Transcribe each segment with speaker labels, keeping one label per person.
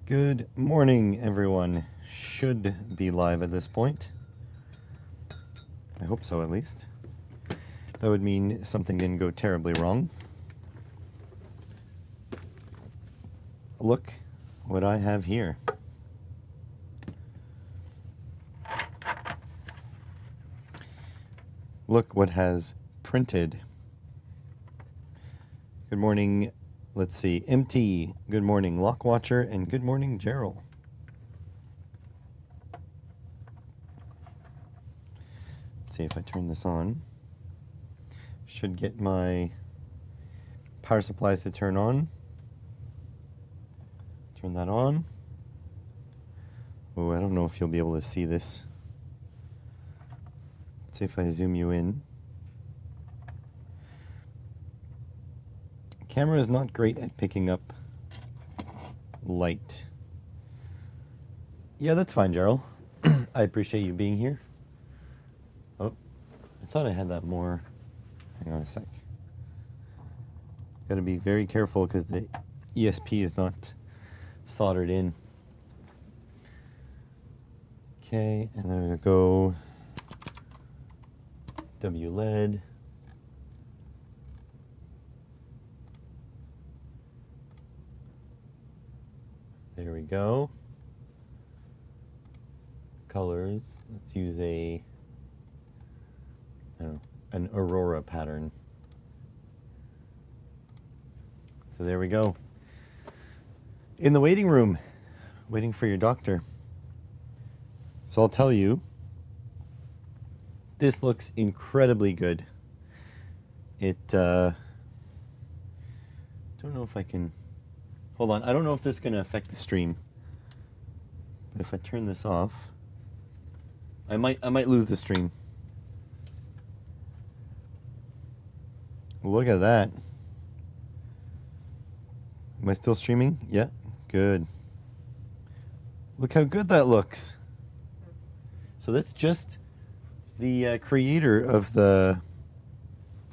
Speaker 1: Good morning, everyone. Should be live at this point. I hope so, at least. That would mean something didn't go terribly wrong. Look what I have here. Look what has printed. Good morning. Let's see. MT. Good morning, Lockwatcher, and good morning, Gerald. Let's see if I turn this on. Should get my power supplies to turn on. Turn that on. Oh, I don't know if you'll be able to see this. Let's see if I zoom you in. Camera is not great at picking up light. Yeah, that's fine, Gerald. I appreciate you being here. Oh, I thought I had that more. Hang on a sec. Got to be very careful because the ESP is not soldered in. Okay, and then we go WLED. There we go. Colors. Let's use an aurora pattern. So there we go. In the waiting room, waiting for your doctor. So I'll tell you, this looks incredibly good. It, don't know if I can, hold on, I don't know if this is going to affect the stream. But if I turn this off, I might lose the stream. Look at that. Am I still streaming? Yeah, good. Look how good that looks. So that's just the creator of the...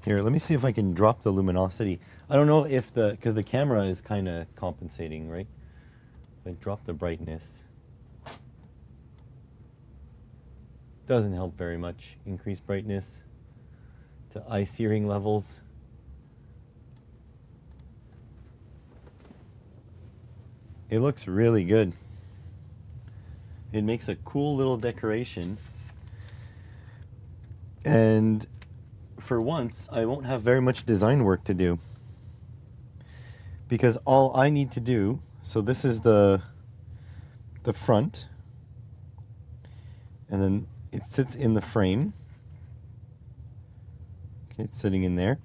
Speaker 1: Here, let me see if I can drop the luminosity. I don't know if because the camera is kind of compensating, right? If I drop the brightness. Doesn't help very much. Increase brightness to eye searing levels. It looks really good. It makes a cool little decoration. And for once, I won't have very much design work to do. Because all I need to do, so this is the front. And then it sits in the frame. Okay, it's sitting in there.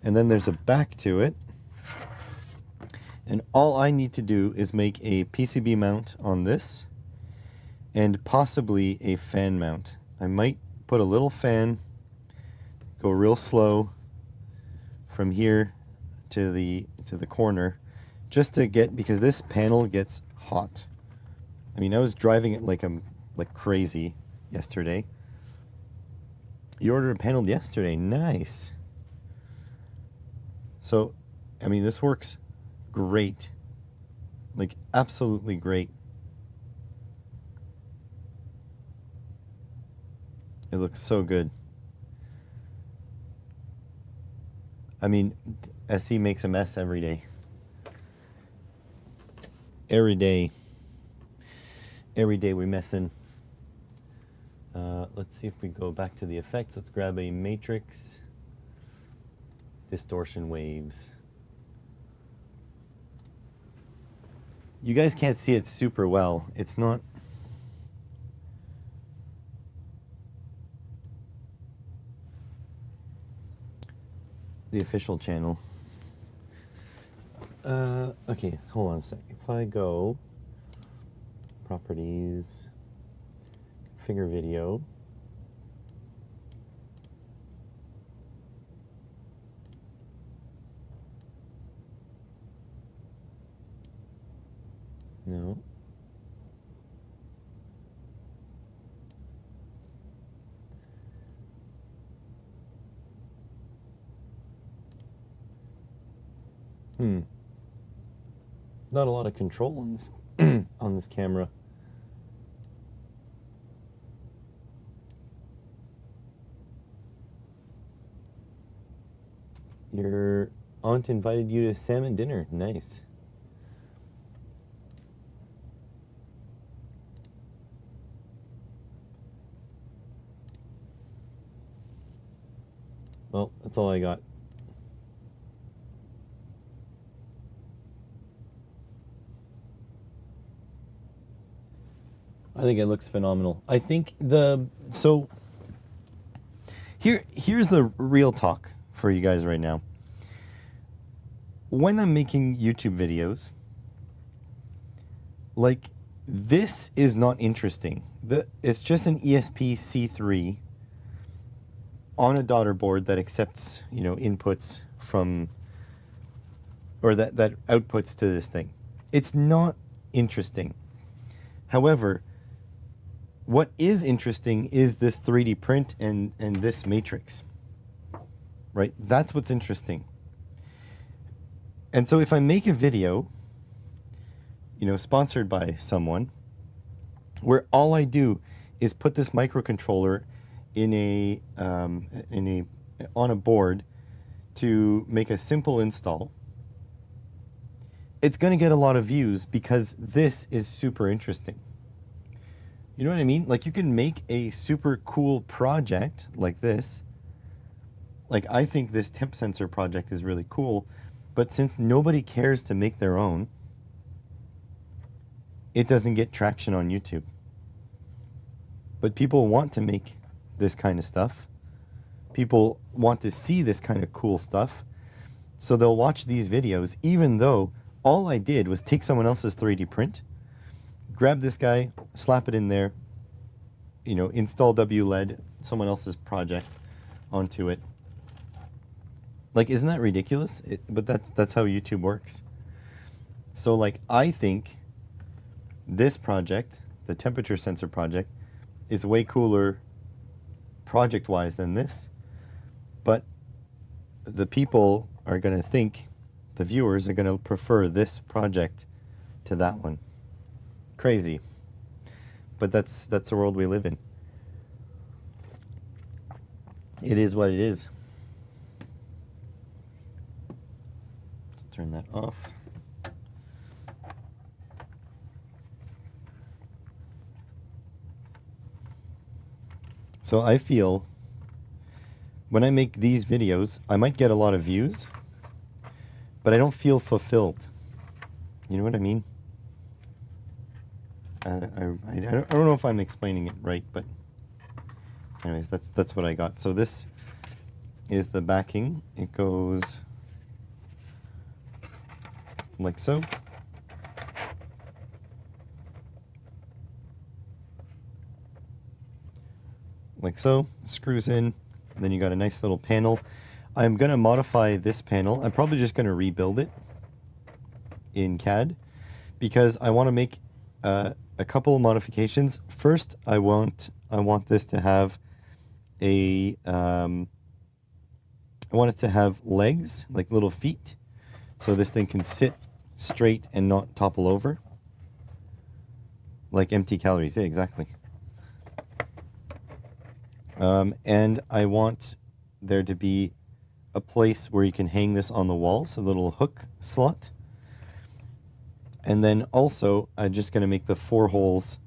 Speaker 1: And then there's a back to it. And all I need to do is make a PCB mount on this and possibly a fan mount. I might put a little fan, go real slow from here to the corner just to get, because this panel gets hot. I mean, I was driving it like crazy yesterday. You ordered a panel yesterday. Nice. So, I mean, this works great. Like, absolutely great. It looks so good. I mean, SC makes a mess every day. Every day. Every day we're messing. Let's see if we go back to the effects. Let's grab a matrix. Distortion waves. You guys can't see it super well. It's not... the official channel. Okay, hold on a sec. If I go properties, configure video. No. Not a lot of control on this this camera. Your aunt invited you to salmon dinner. Nice. Well, that's all I got. I think it looks phenomenal. I think here's the real talk for you guys right now. When I'm making YouTube videos, like, this is not interesting. It's just an ESP-C3 on a daughter board that accepts, inputs from, or that outputs to this thing. It's not interesting. However, what is interesting is this 3D print and this matrix, right? That's what's interesting. And so if I make a video, sponsored by someone, where all I do is put this microcontroller on a board to make a simple install, it's going to get a lot of views because this is super interesting. You know what I mean? Like, you can make a super cool project like this. Like, I think this temp sensor project is really cool, but since nobody cares to make their own, it doesn't get traction on YouTube. But people want to make this kind of stuff. People want to see this kind of cool stuff. So they'll watch these videos, even though all I did was take someone else's 3D print, grab this guy, slap it in there, install WLED, someone else's project, onto it. Like, isn't that ridiculous? But that's how YouTube works. So, like, I think this project, the temperature sensor project, is way cooler project-wise than this. But the people are going to think, the viewers are going to prefer this project to that one. Crazy. But that's the world we live in. It is what it is. Let's turn that off. So I feel when I make these videos, I might get a lot of views, but I don't feel fulfilled. You know what I mean? I don't know if I'm explaining it right, but anyways, that's what I got. So this is the backing. It goes like so. Like so, screws in, and then you got a nice little panel. I'm going to modify this panel. I'm probably just going to rebuild it in CAD because I want to make a couple of modifications. First, I want this to have I want it to have legs, like little feet, so this thing can sit straight and not topple over. Like empty calories, yeah, exactly. And I want there to be a place where you can hang this on the wall, so a little hook slot. And then also, I'm just going to make the 4 holes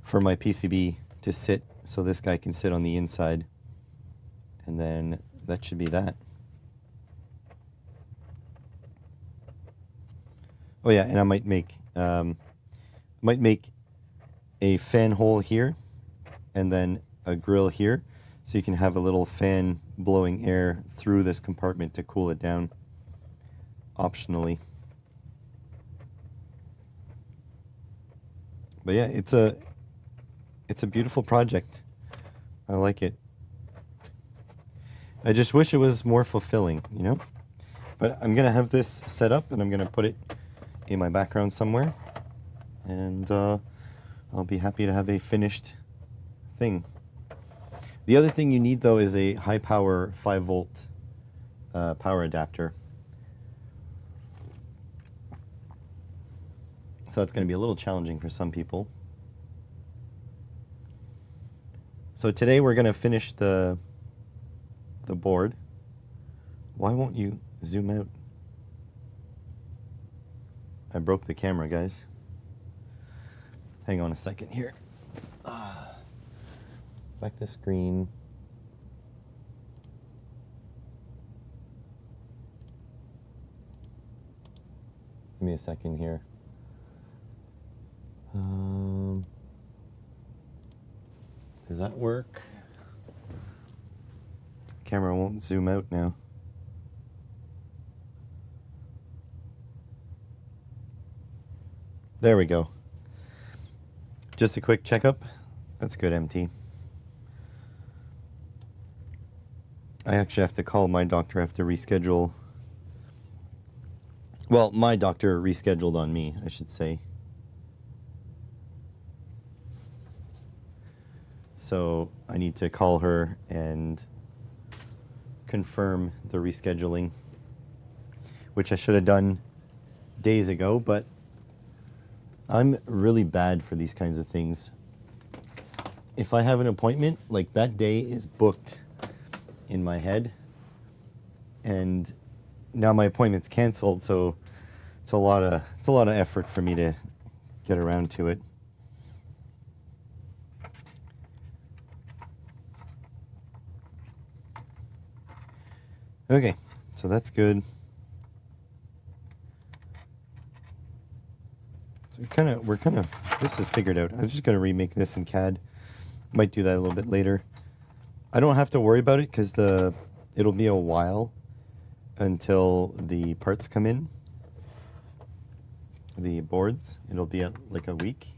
Speaker 1: for my PCB to sit, so this guy can sit on the inside. And then that should be that. Oh yeah, and I might make a fan hole here, and then a grill here, so you can have a little fan blowing air through this compartment to cool it down optionally. But yeah, it's a beautiful project. I like it. I just wish it was more fulfilling, But I'm gonna have this set up and I'm gonna put it in my background somewhere, and I'll be happy to have a finished thing. The other thing you need, though, is a high power 5-volt power adapter. So it's going to be a little challenging for some people. So today we're going to finish the board. Why won't you zoom out? I broke the camera, guys. Hang on a second here. Back to screen. Give me a second here. Does that work? Camera won't zoom out now. There we go. Just a quick checkup. That's good, MT. I actually have to call my doctor. I have to reschedule. Well, my doctor rescheduled on me, I should say. So I need to call her and confirm the rescheduling, which I should have done days ago, but I'm really bad for these kinds of things. If I have an appointment, like that day is booked in my head, and now my appointment's canceled, so it's a lot of effort for me to get around to it. Okay, so that's good. So this is figured out. I'm just gonna remake this in CAD. Might do that a little bit later. I don't have to worry about it because it'll be a while until the parts come in. The boards, it'll be like a week.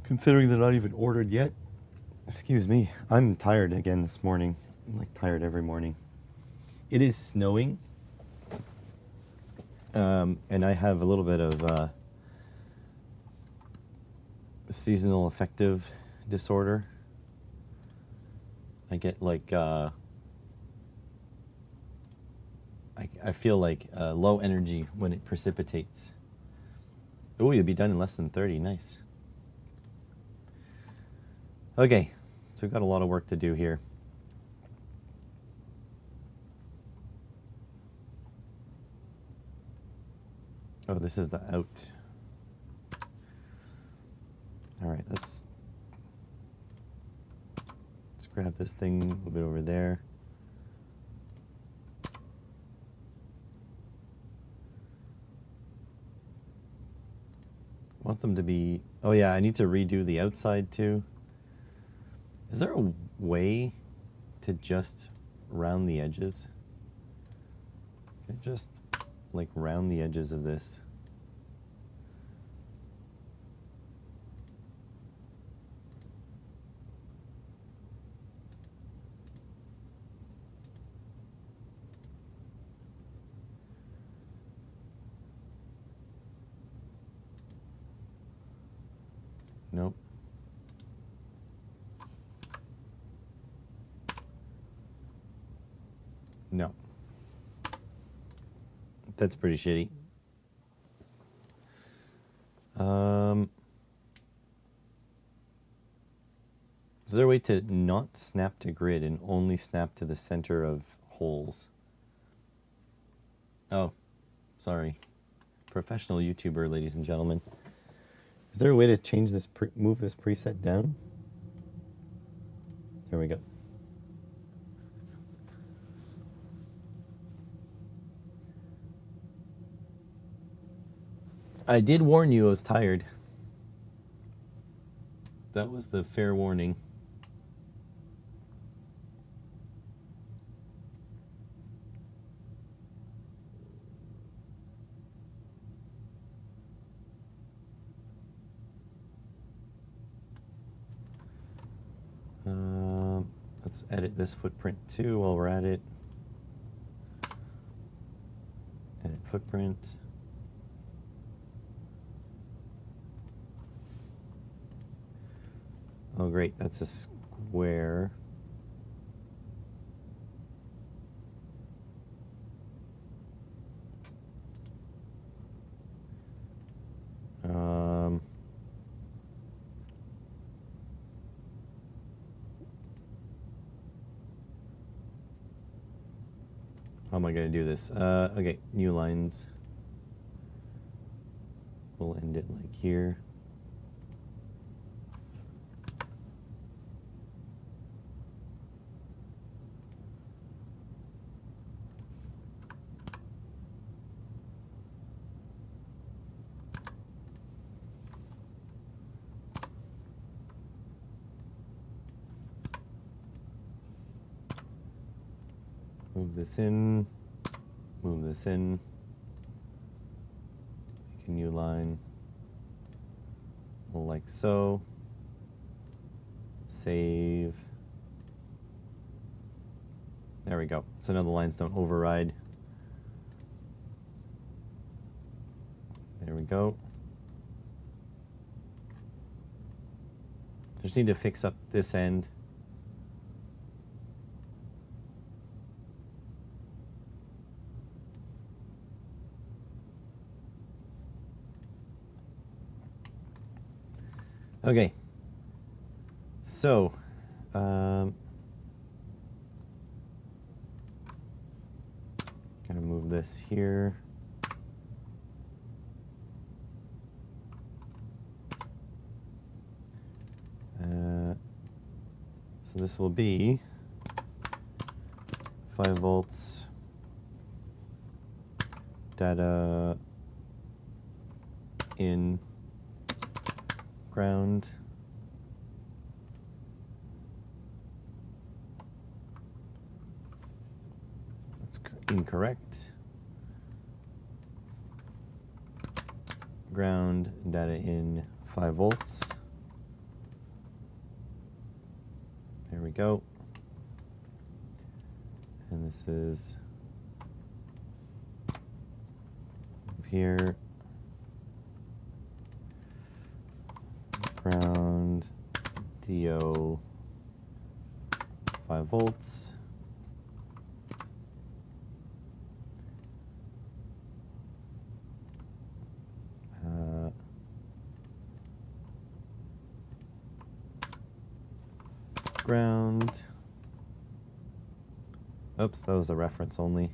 Speaker 1: Considering they're not even ordered yet. Excuse me, I'm tired again this morning. I'm like tired every morning. It is snowing. And I have a little bit of seasonal affective disorder. I get like I feel like low energy when it precipitates. Oh, you'll be done in less than 30. Nice. Okay, so we've got a lot of work to do here. Oh, this is the out. All right, let's grab this thing a little bit over there. I want them to be, oh yeah, I need to redo the outside too. Is there a way to just round the edges? Can I just like round the edges of this? Nope. No. That's pretty shitty. Is there a way to not snap to grid and only snap to the center of holes? Oh, sorry. Professional YouTuber, ladies and gentlemen. Is there a way to change this, move this preset down? There we go. I did warn you I was tired. That was the fair warning. Let's edit this footprint too while we're at it. Edit footprint. Oh great, that's a square. am I going to do this? Okay, new lines. We'll end it like here. Move this in, move this in, make a new line, like so, save. There we go. So now the lines don't override. There we go. Just need to fix up this end. Okay, so gonna move this here. So this will be 5 volts data in ground. That's incorrect. Ground data in 5 volts. There we go. And this is here. Ground DO 5 volts. Ground. Oops, that was a reference only.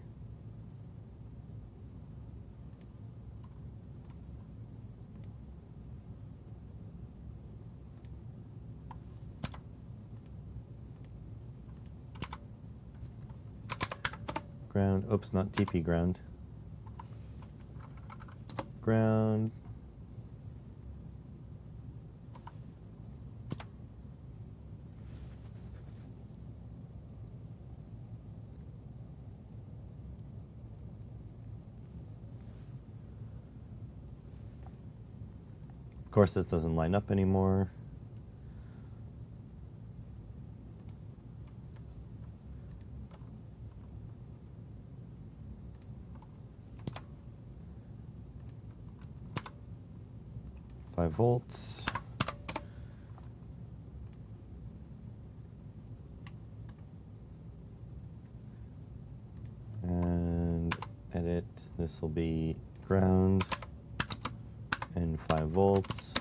Speaker 1: Ground, oops, not TP ground. Ground. Of course, this doesn't line up anymore. Volts. And edit, this will be ground and 5 volts.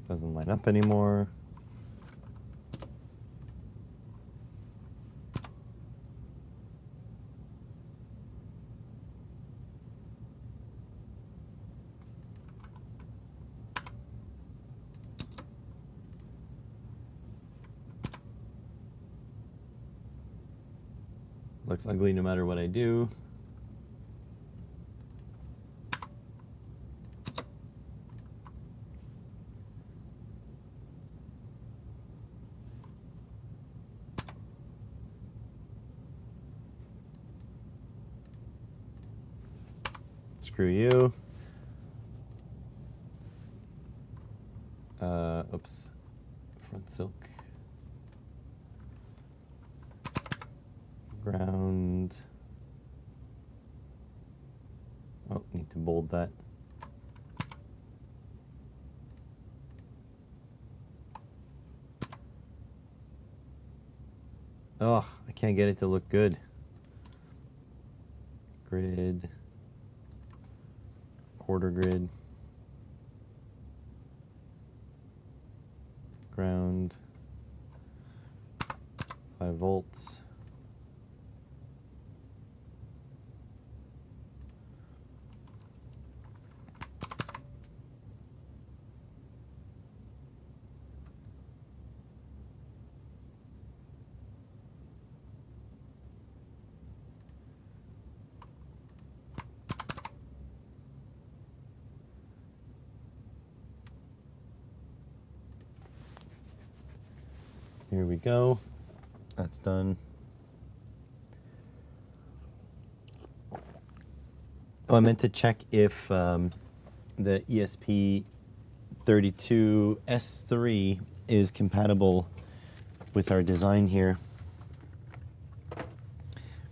Speaker 1: Doesn't line up anymore. Looks ugly no matter what I do. Screw you. Oops. Front silk. Ground. Oh, need to bold that. Oh, I can't get it to look good. Grid. Quarter grid. ground, 5 volts. Here we go. That's done. Oh, I meant to check if the ESP32S3 is compatible with our design here.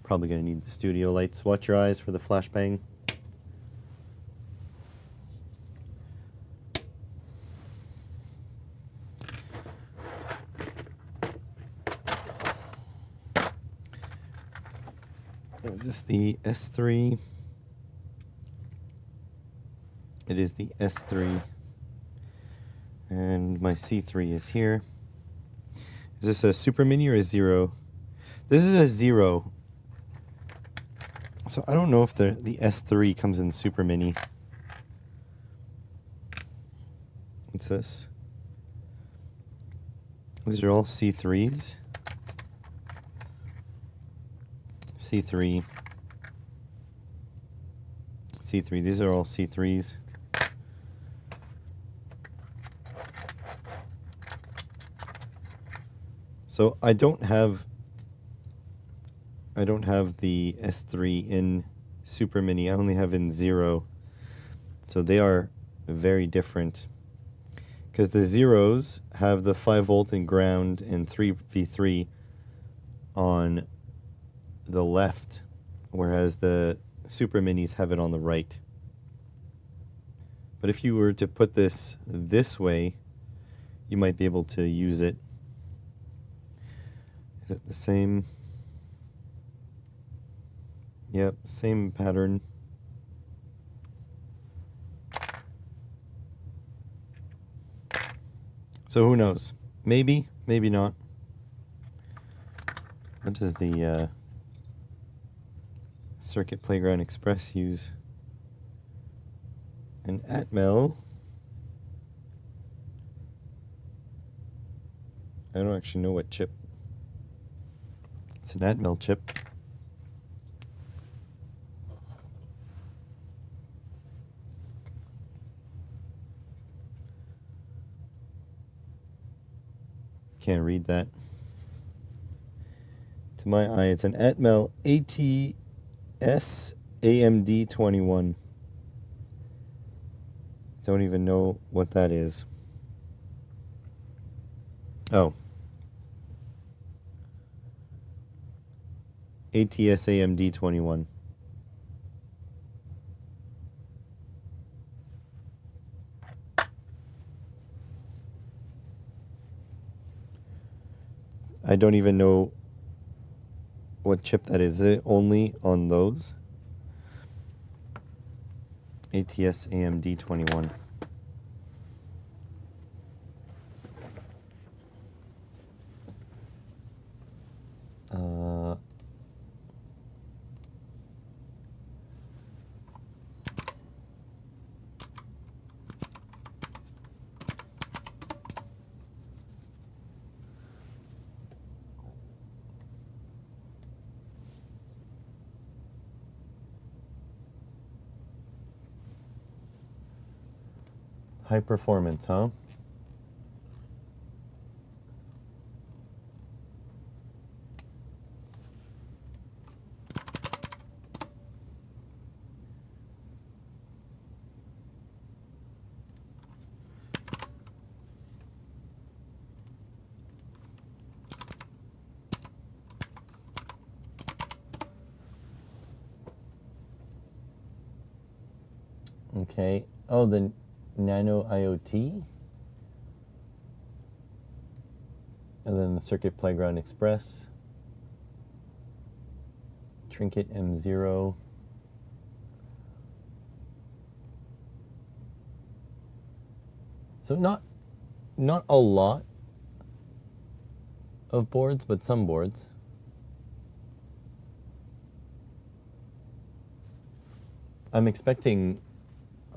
Speaker 1: Probably going to need the studio lights. Watch your eyes for the flashbang. Is this the S3? It is the S3. And my C3 is here. Is this a Super Mini or a 0? This is a 0. So I don't know if the S3 comes in Super Mini. What's this? These are all C3s. C3. C3. These are all C3s. So I don't have the S3 in Super Mini. I only have in 0. So they are very different. Because the zeros have the 5 volt and ground and 3v3 on the left, whereas the Super Minis have it on the right. But if you were to put this way, you might be able to use it. Is it the same? Yep, same pattern. So who knows? Maybe, maybe not. What does the Circuit Playground Express use? An Atmel. I don't actually know what chip. It's an Atmel chip. Can't read that. To my eye, it's an Atmel ATS AMD21. Don't even know what that is. Oh. ATS AMD21. I don't even know what chip that is. Is it only on those? ATS AMD21. High performance, huh? Okay. Oh, the Nano IoT. And then the Circuit Playground Express. Trinket M0. So not a lot of boards, but some boards. I'm expecting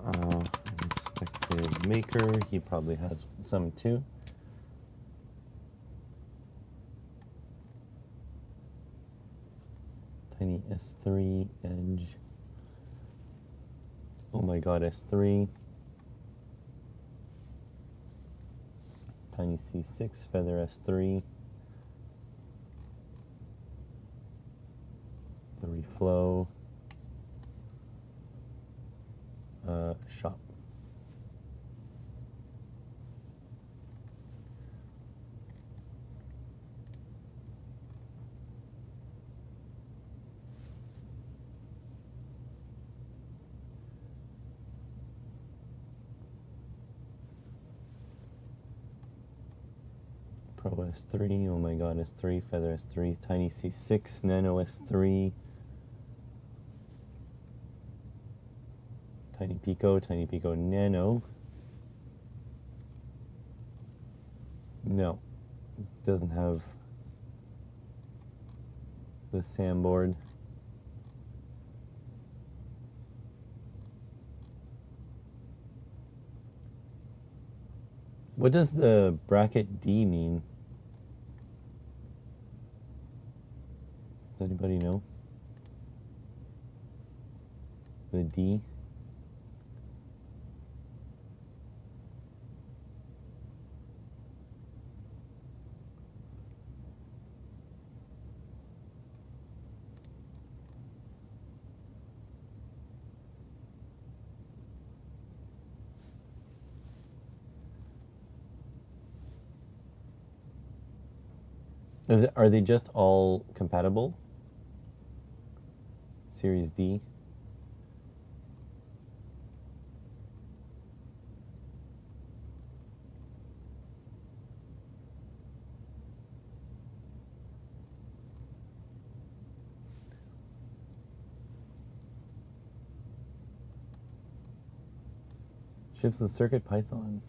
Speaker 1: unexpected maker. He probably has some too. Tiny S3 edge. Oh my god, S3. Tiny C6 feather S3. The reflow. Shop. Pro S3, oh my god, S3, feather S3, tiny C6, nano S3. Tiny Pico Nano. No, doesn't have the SAM board. What does the bracket D mean? Does anybody know? The D? Are they just all compatible? Series D? Ships and Circuit Python.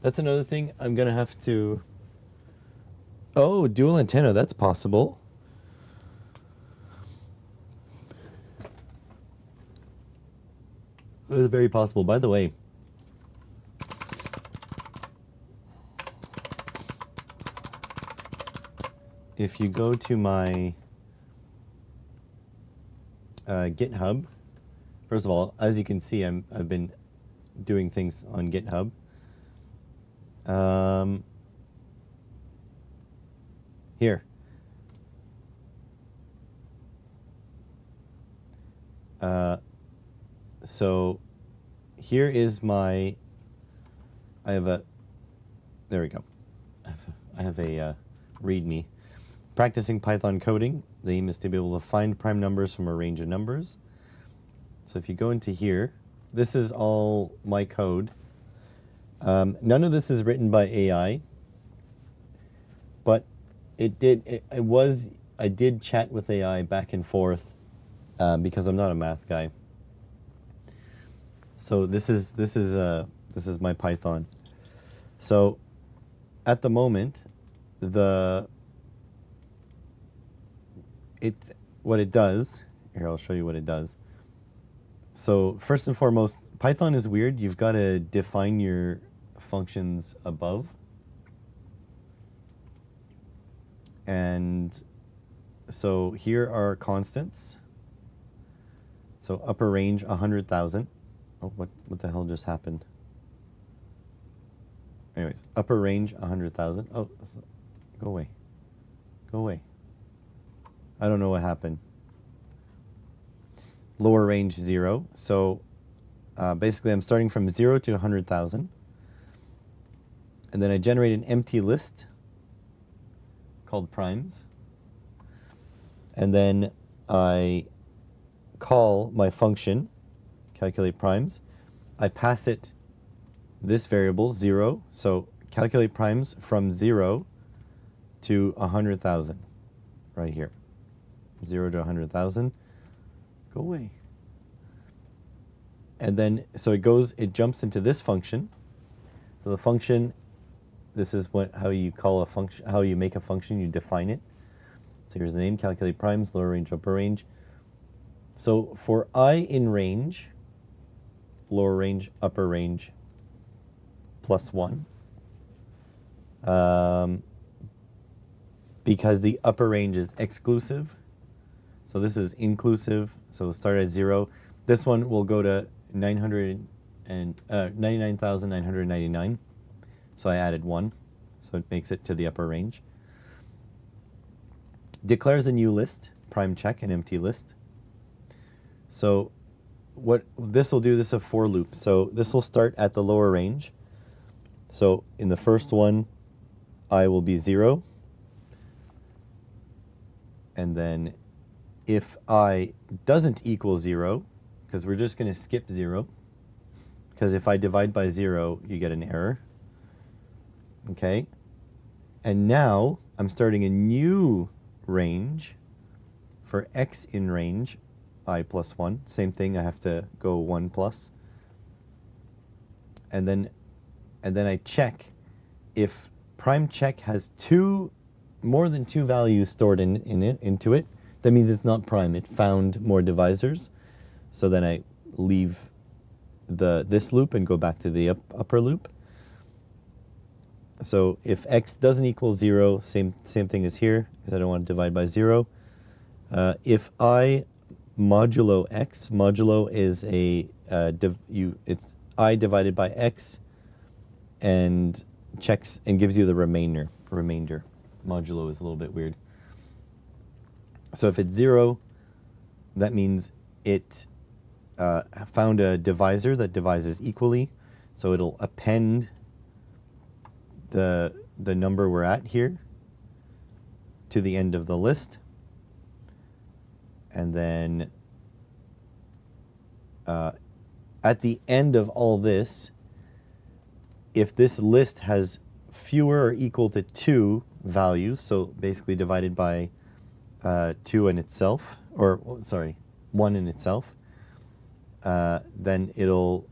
Speaker 1: That's another thing I'm gonna have to... Oh, dual antenna, that's possible. That is very possible. By the way, if you go to my GitHub, first of all, as you can see, I've been doing things on GitHub. Here. So here is my, there we go. I have a README. Practicing Python coding. The aim is to be able to find prime numbers from a range of numbers. So if you go into here, this is all my code. None of this is written by AI, but I did chat with AI back and forth because I'm not a math guy. So this is my Python. So at the moment, what it does, here I'll show you what it does. So first and foremost, Python is weird. You've got to define your functions above. And so here are constants. So upper range 100,000. Oh, what the hell just happened? Anyways, upper range 100,000. Oh, go away. Go away. I don't know what happened. Lower range 0. So basically I'm starting from 0 to 100,000. And then I generate an empty list called primes. And then I call my function, calculate primes. I pass it this variable, 0. So calculate primes from 0 to 100,000, right here. 0 to 100,000. Go away. And then, so it jumps into this function. So the function this is how you call a function, how you make a function, you define it. So here's the name, calculate primes, lower range, upper range. So for I in range, lower range, upper range, plus 1. Because the upper range is exclusive. So this is inclusive, so we'll start at 0. This one will go to 99,999. So I added 1, so it makes it to the upper range. Declares a new list, prime check, an empty list. So what this will do, this is a for loop. So this will start at the lower range. So in the first one, I will be 0. And then if I doesn't equal 0, because we're just going to skip 0, because if I divide by 0, you get an error. Okay? And now I'm starting a new range for x in range, I plus 1. Same thing, I have to go 1 plus. And then I check if prime check has more than 2 values stored into it. That means it's not prime. It found more divisors. So then I leave this loop and go back to the upper loop. So if x doesn't equal 0, same thing as here, because I don't want to divide by 0. If I modulo x, modulo is it's I divided by x, and checks and gives you the remainder. Modulo is a little bit weird. So if it's 0, that means it found a divisor that divises equally. So it'll append the number we're at here to the end of the list. And then at the end of all this, if this list has fewer or equal to 2 values, so basically divided by 2 in itself, or sorry, 1 in itself, then it'll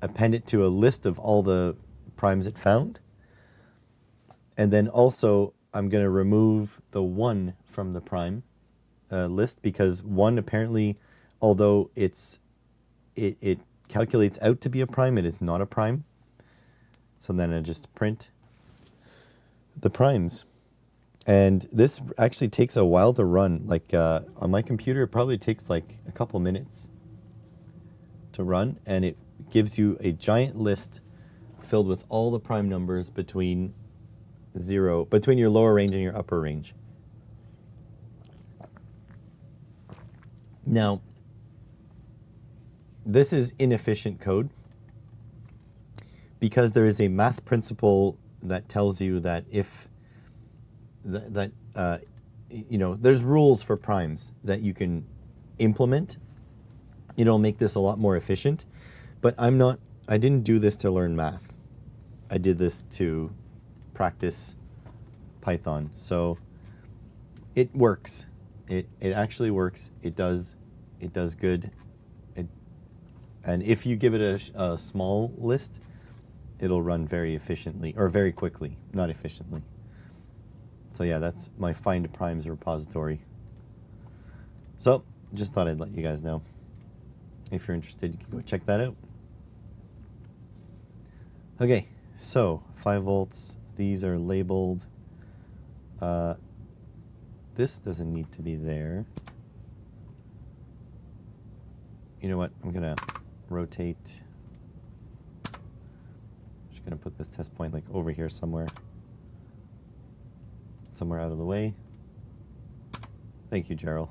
Speaker 1: append it to a list of all the primes it found. And then also I'm going to remove the 1 from the prime list, because 1 apparently, although it calculates out to be a prime, it is not a prime. So then I just print the primes. And this actually takes a while to run. Like on my computer, it probably takes like a couple minutes to run, and it gives you a giant list filled with all the prime numbers between your lower range and your upper range. Now, this is inefficient code because there is a math principle that tells you that if there's rules for primes that you can implement. It'll make this a lot more efficient, but I didn't do this to learn math. I did this to practice Python. So it works. It actually works. It does good. And if you give it a small list, it'll run very efficiently, or very quickly, not efficiently. So yeah, that's my find primes repository. So just thought I'd let you guys know. If you're interested, you can go check that out. Okay, so 5 volts. These are labeled. This doesn't need to be there. You know what? I'm gonna rotate. Just gonna put this test point like over here somewhere out of the way. Thank you, Gerald.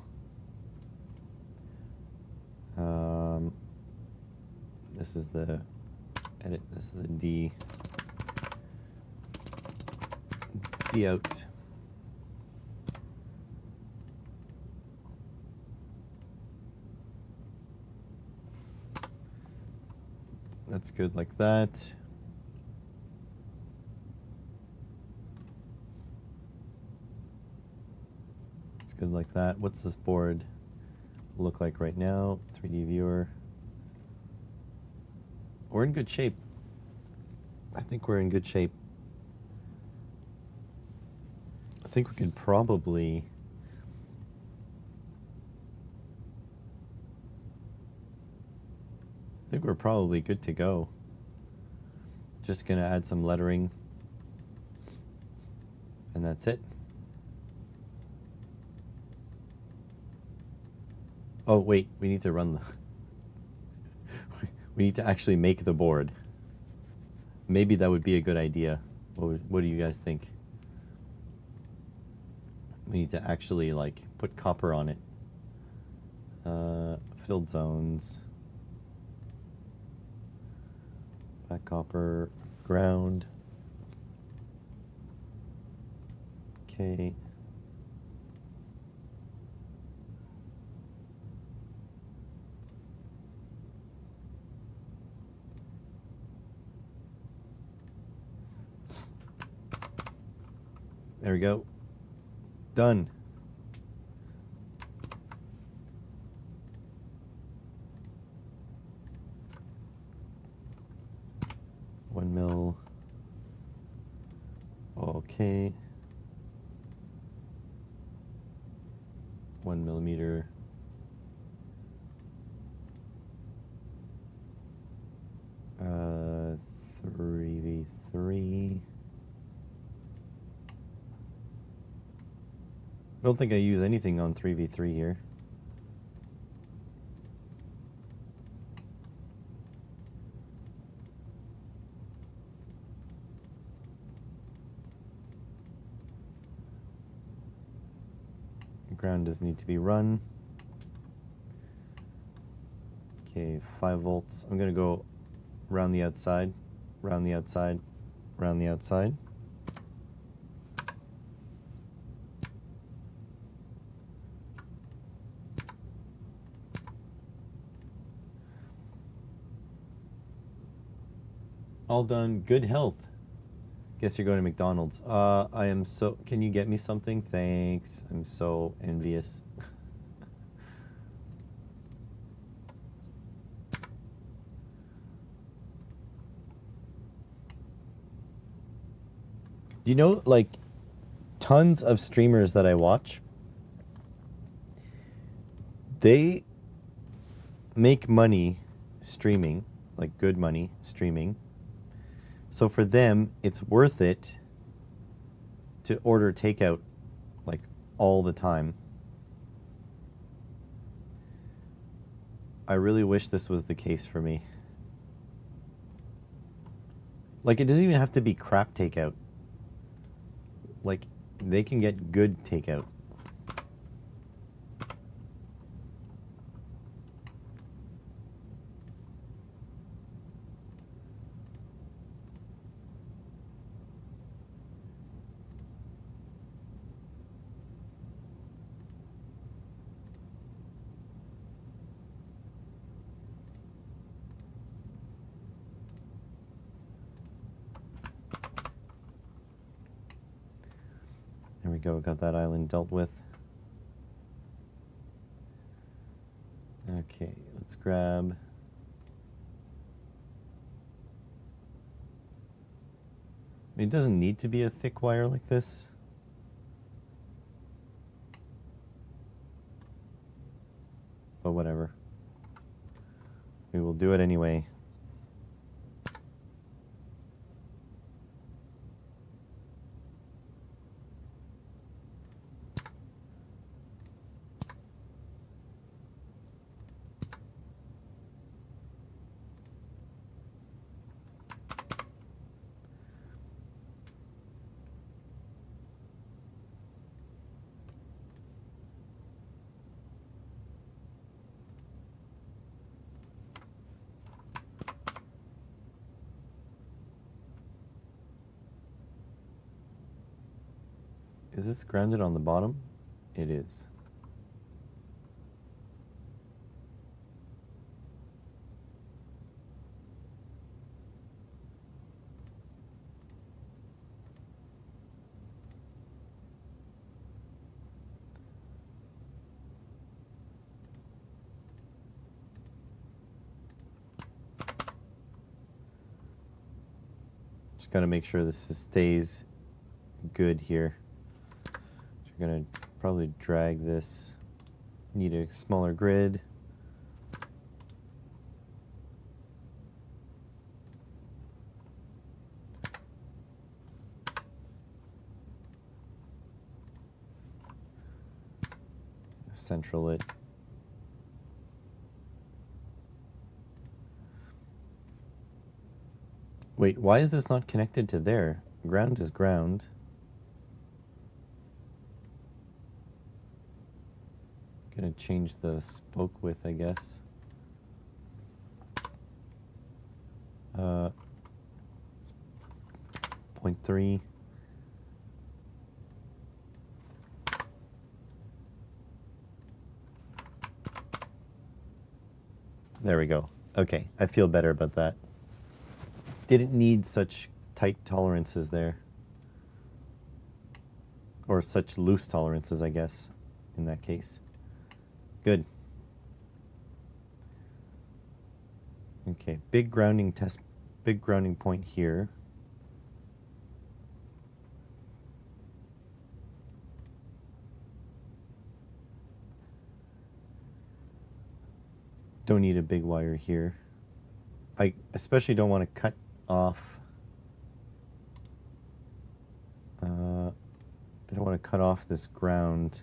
Speaker 1: This is the edit. This is the D out. That's good like that. It's good like that. What's this board look like right now? 3D viewer. We're in good shape. I think we're in good shape. think we could probably... I think we're probably good to go. Just gonna add some lettering. And that's it. Oh, wait, we need to run the... we need to actually make the board. Maybe that would be a good idea. What do you guys think? We need to actually, like, put copper on it. Filled zones. Black copper. Ground. Okay. There we go. Done. One mil. Okay. 1 millimeter. Uh, 3v3. I don't think I use anything on 3v3 here. Ground does need to be run. Okay, 5 volts. I'm gonna go around the outside, round the outside, round the outside. All done. Good health. Guess you're going to McDonald's. I am so... Can you get me something? Thanks. I'm so envious. You know, like, tons of streamers that I watch, they make money streaming, like good money streaming. So for them, it's worth it to order takeout like all the time. I really wish this was the case for me. Like, it doesn't even have to be crap takeout. Like, they can get good takeout. There we go, got that island dealt with. Okay, let's grab... It doesn't need to be a thick wire like this. But whatever. We will do it anyway. Is this grounded on the bottom? It is. Just gotta make sure this stays good here. We're going to probably drag this. Need a smaller grid. Central it. Wait, why is this not connected to there? Ground is ground. Gonna change the spoke width, I guess. 0.3. There we go. Okay, I feel better about that. Didn't need such tight tolerances there. Or such loose tolerances, I guess, in that case. Good. Okay, big grounding point here. Don't need a big wire here. I especially don't want to cut off. I don't want to cut off this ground.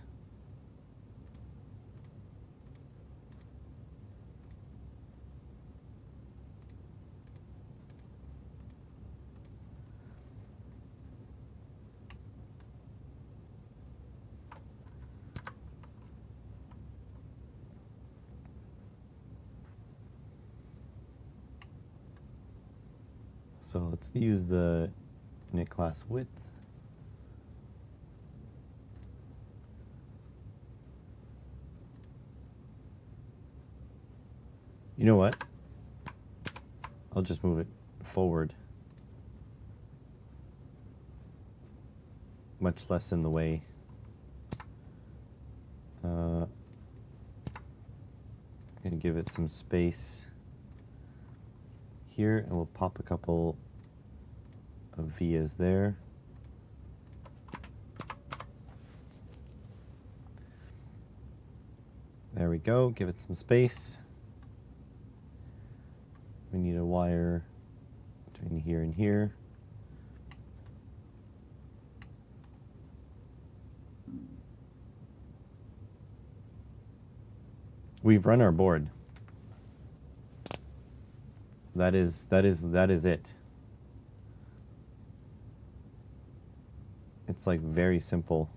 Speaker 1: So let's use the knit class width. You know what? I'll just move it forward. Much less in the way. I'm gonna give it some space here, and we'll pop a couple of vias there. There we go, give it some space. We need a wire between here and here. We've run our board. That is it. It's like very simple.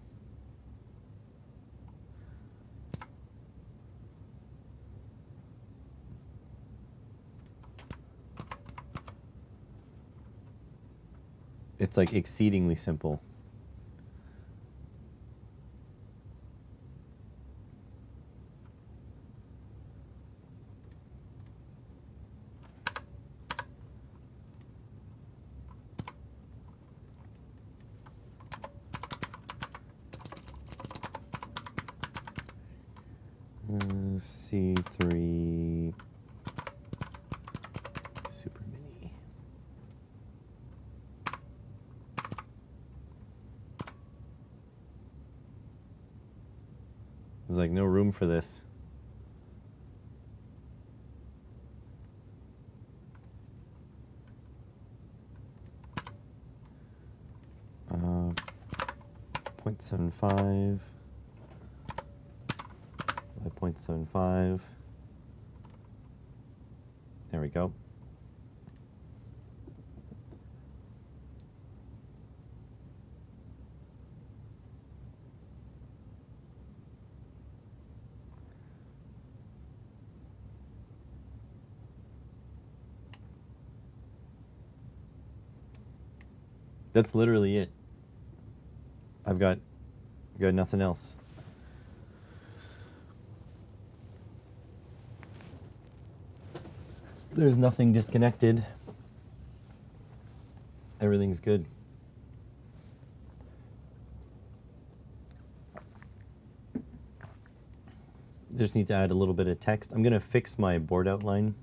Speaker 1: It's like exceedingly simple. C3 Super Mini. There's like no room for this. Uh, 0.75. 0.75. There we go. That's literally it. I've got nothing else. There's nothing disconnected. Everything's good. Just need to add a little bit of text. I'm going to fix my board outline.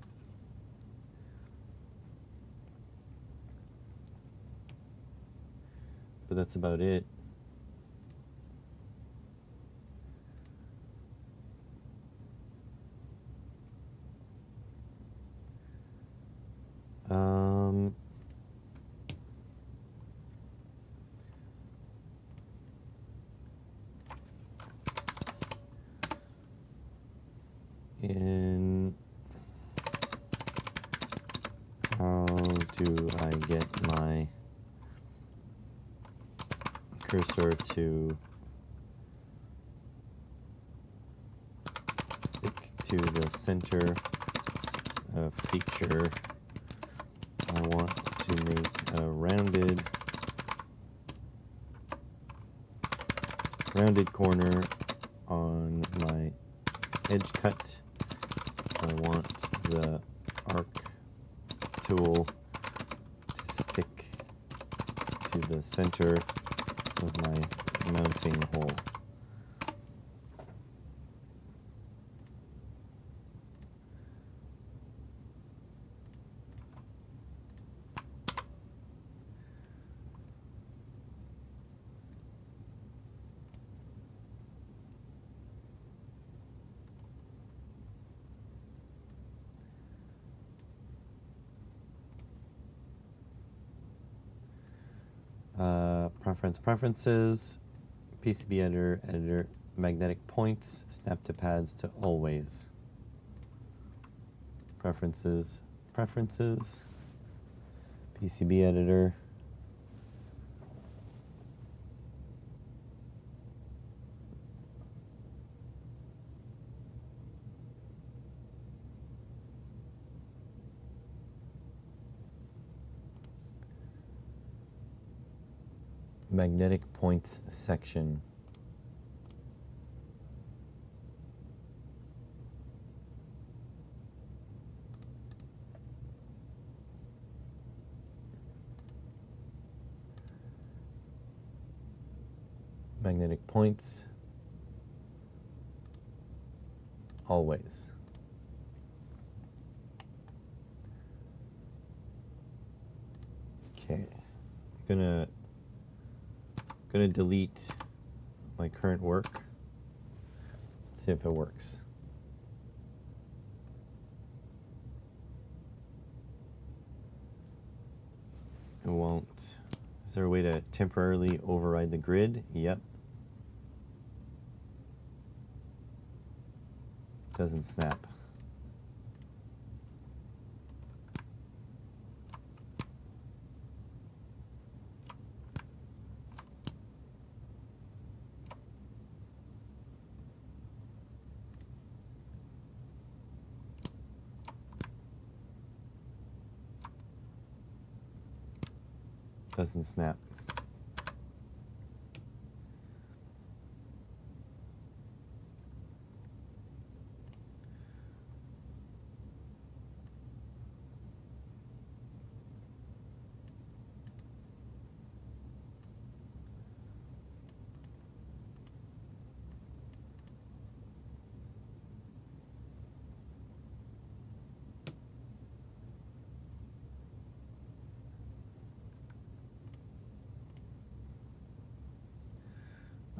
Speaker 1: But that's about it. do I get my cursor to stick to the center of feature? I want to make a rounded corner on my edge cut. I want the arc tool to stick to the center of my mounting hole. Preferences, PCB editor, magnetic points, snap to pads to always. Preferences, PCB editor. Magnetic points section. Magnetic points. Always. Okay. I'm gonna delete my current work. See if it works. It won't. Is there a way to temporarily override the grid? Yep. Doesn't snap. Doesn't snap.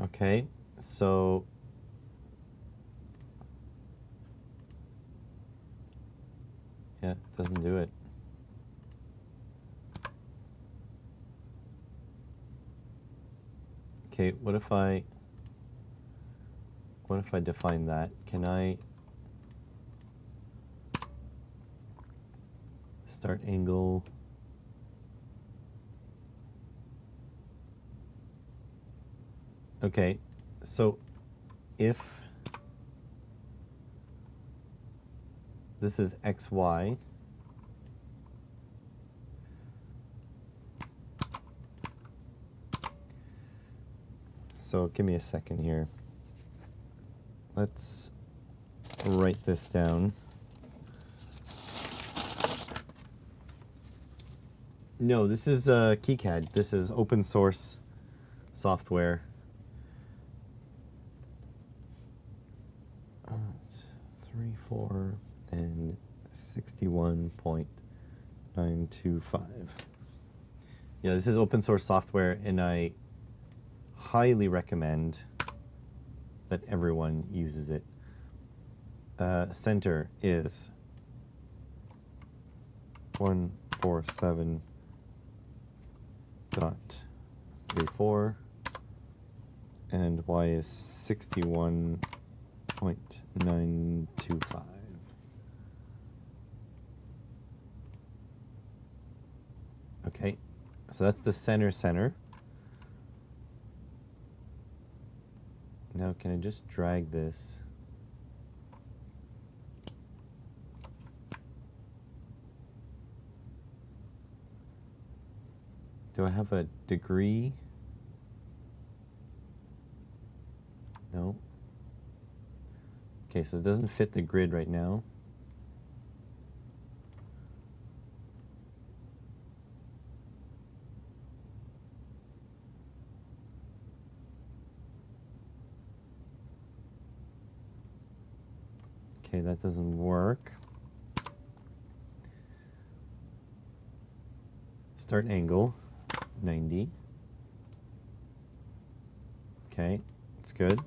Speaker 1: Okay, so yeah, it doesn't do it. Okay, what if I define that? Can I start angle? Okay, so if this is XY, so give me a second here. Let's write this down. No, this is KiCad. This is open source software. 3.4 and 61.925. Yeah, this is open source software, and I highly recommend that everyone uses it. Center is 147.34 and Y is 61.925. Okay, so that's the center. Now can I just drag this? Do I have a degree? No. Okay, so it doesn't fit the grid right now. Okay, that doesn't work. Start angle, 90. Okay, it's good.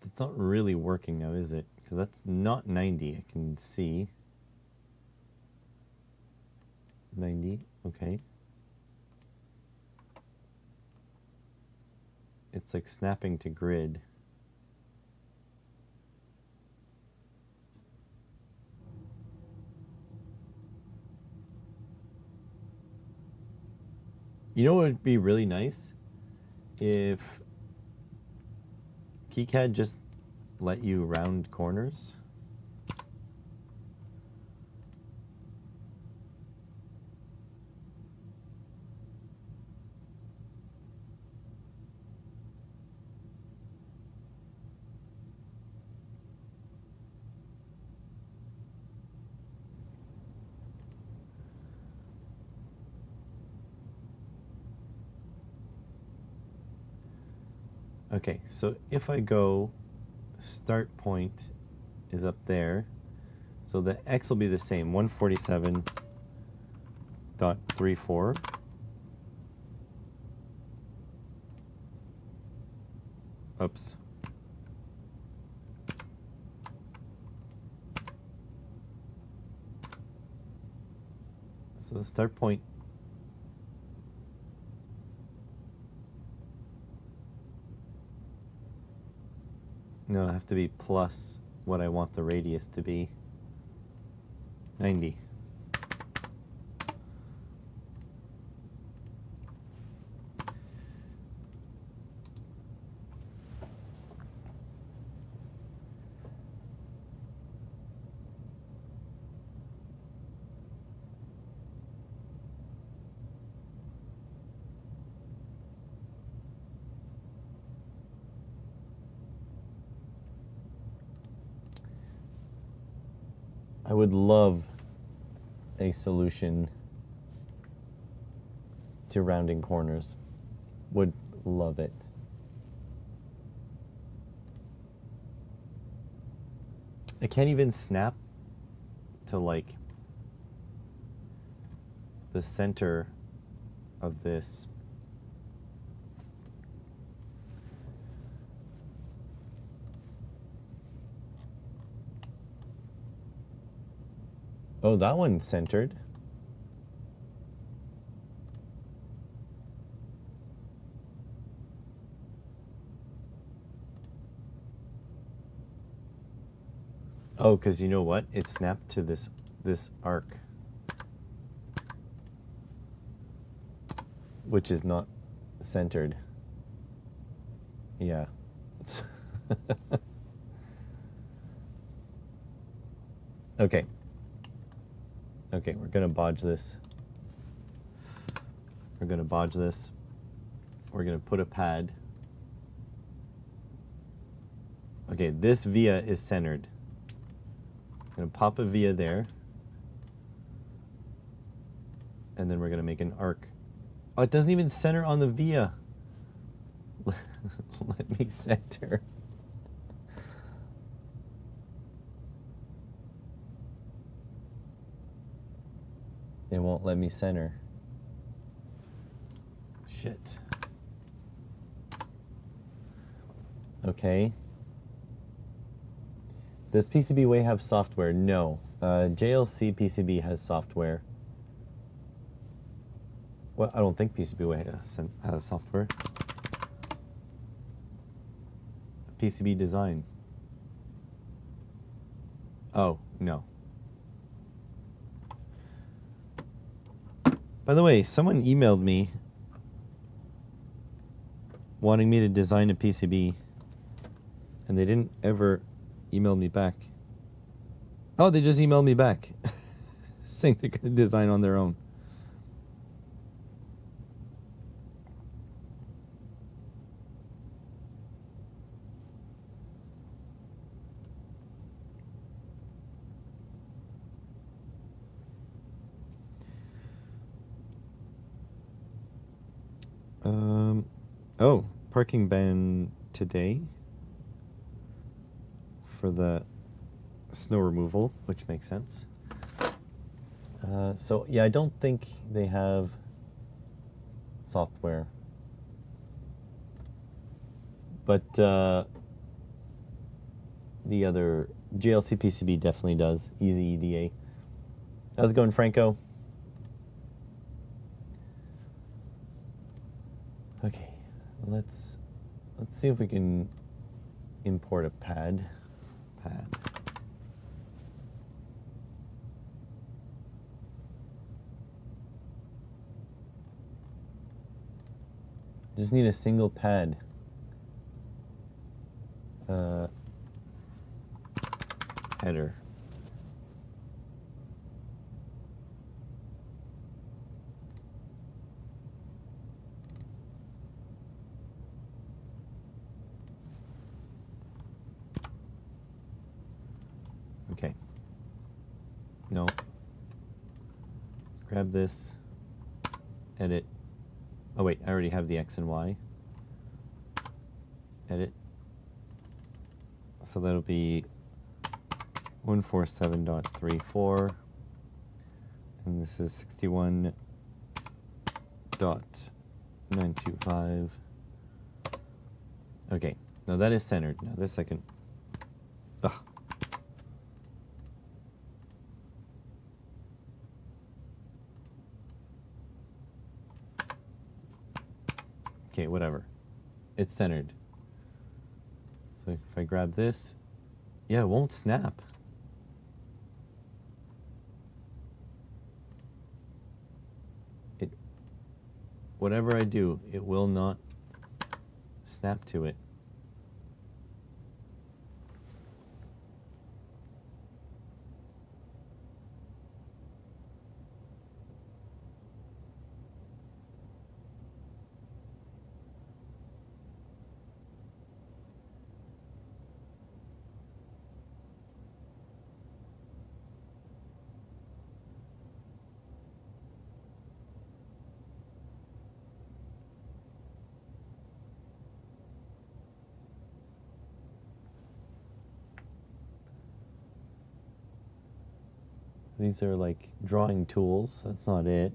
Speaker 1: It's not really working now, is it? Because that's not 90, I can see. 90, okay. It's like snapping to grid. You know what would be really nice? If KiCad just let you round corners. Okay, so if I go, start point is up there. So the X will be the same, 147.34. Oops. So the start point no, it'll have to be plus what I want the radius to be. 90. I would love a solution to rounding corners. Would love it. I can't even snap to like the center of this. Oh, that one's centered. Oh, because you know what? It snapped to this arc, which is not centered. Yeah. Okay. Okay, we're gonna bodge this. We're gonna bodge this. We're gonna put a pad. Okay, this via is centered. I'm gonna pop a via there. And then we're gonna make an arc. Oh, it doesn't even center on the via. Let me center. It won't let me center. Shit. Okay. Does PCBWay have software? No. JLC PCB has software. Well, I don't think PCBWay has software. PCB design. Oh, no. By the way, someone emailed me wanting me to design a PCB, and they didn't ever email me back. Oh, they just emailed me back saying they're going to design on their own. Oh, parking ban today for the snow removal, which makes sense. So yeah, I don't think they have software, but the other JLC PCB definitely does. Easy EDA. How's it going, Franco? Okay, let's see if we can import a pad. Just need a single pad. Header. Okay. No. Grab this. Edit. Oh wait, I already have the X and Y. Edit. So that'll be 147.34. And this is 61.925. Okay, now that is centered. Now this I can... Ugh. Okay, whatever. It's centered. So if I grab this, yeah, it won't snap. Whatever I do, it will not snap to it. These are like drawing tools. That's not it.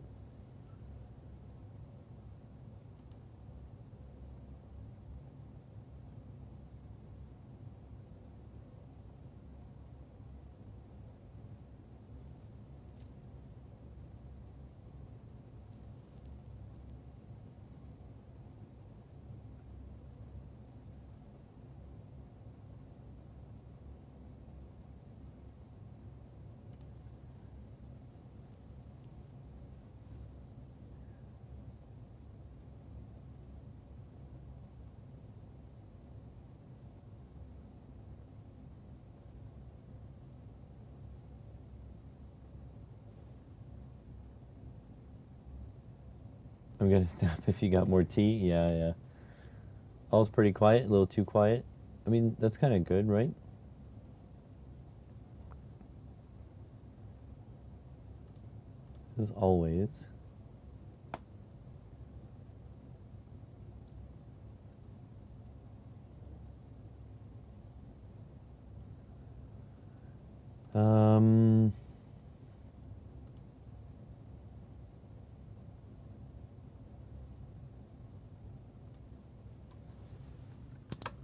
Speaker 1: I'm gonna snap if you got more tea. Yeah. All's pretty quiet, a little too quiet. I mean, that's kind of good, right? As always.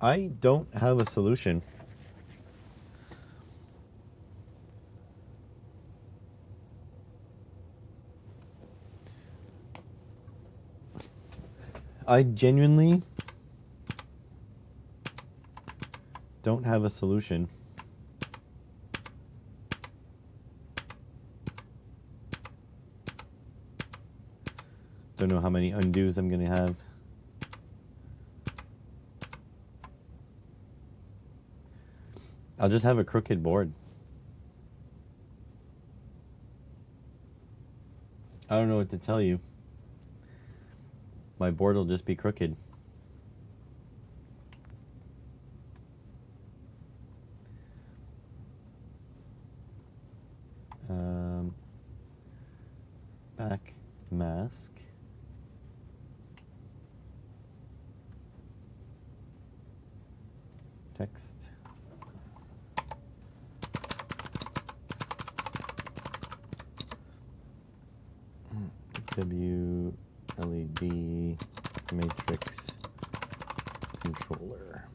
Speaker 1: I don't have a solution. I genuinely don't have a solution. Don't know how many undos I'm going to have. I'll just have a crooked board. I don't know what to tell you. My board will just be crooked. Back mask. Text. WLED matrix controller.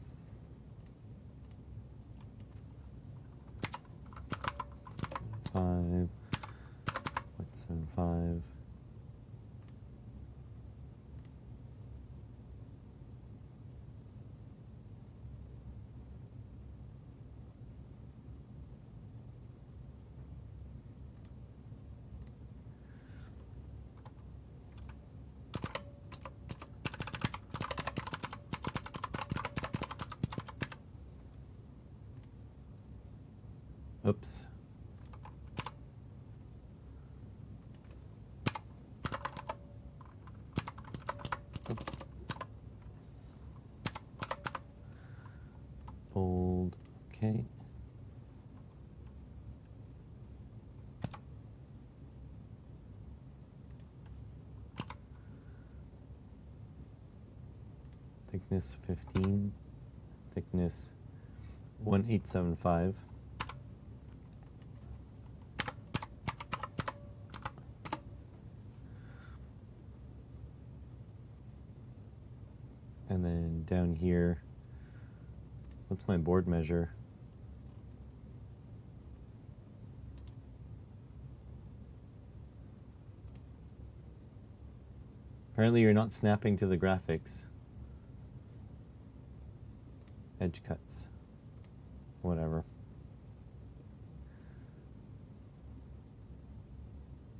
Speaker 1: .75. Oops. Bold. Okay. Thickness 15. Thickness 1875. And then down here, what's my board measure? Apparently you're not snapping to the graphics. Edge cuts. Whatever.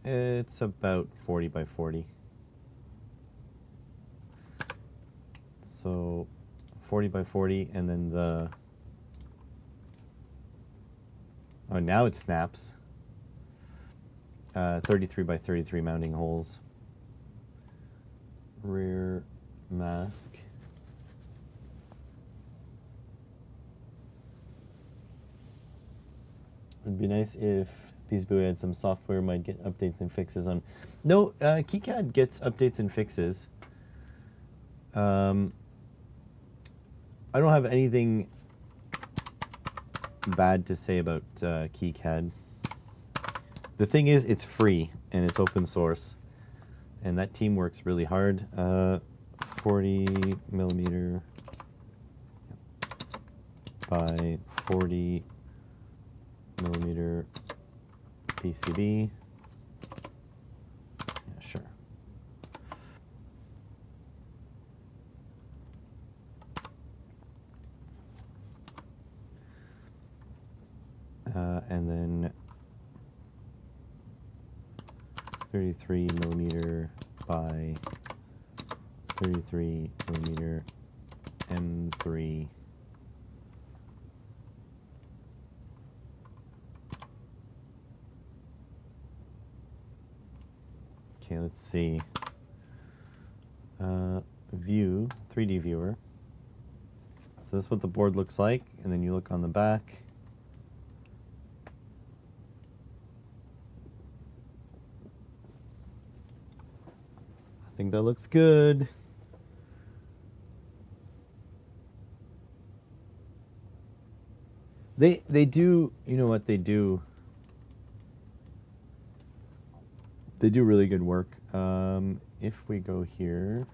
Speaker 1: It's about 40 by 40. So 40 by 40, and then the... Oh, now it snaps. 33 by 33 mounting holes. Rear mask. It'd be nice if Peasboo had some software, might get updates and fixes on... No, KiCad gets updates and fixes. I don't have anything bad to say about KiCad. The thing is, it's free and it's open source, and that team works really hard. 40 millimeter by 40 millimeter PCB. Yeah, sure. And then 33 millimeter by 33 millimeter M3. Okay, let's see. View, 3D viewer. So this is what the board looks like, and then you look on the back. I think that looks good. They do, you know what they do? They do really good work. If we go here,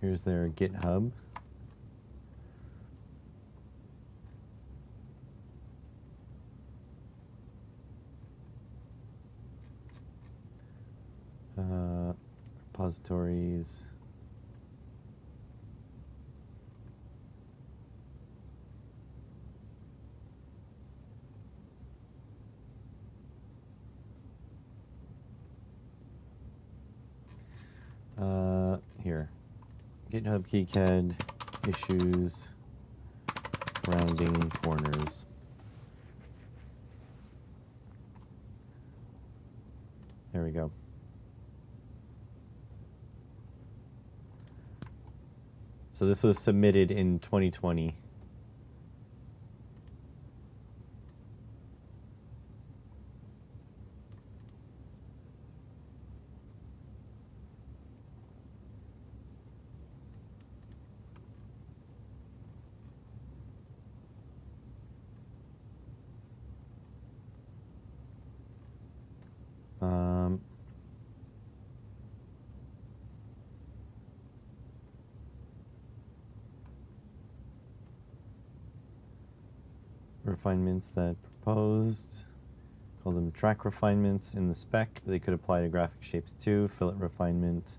Speaker 1: here's their GitHub. repositories. Here. GitHub KiCad issues rounding corners. There we go. So this was submitted in 2020. Refinements that proposed, call them track refinements in the spec. They could apply to graphic shapes too. Fillet refinement.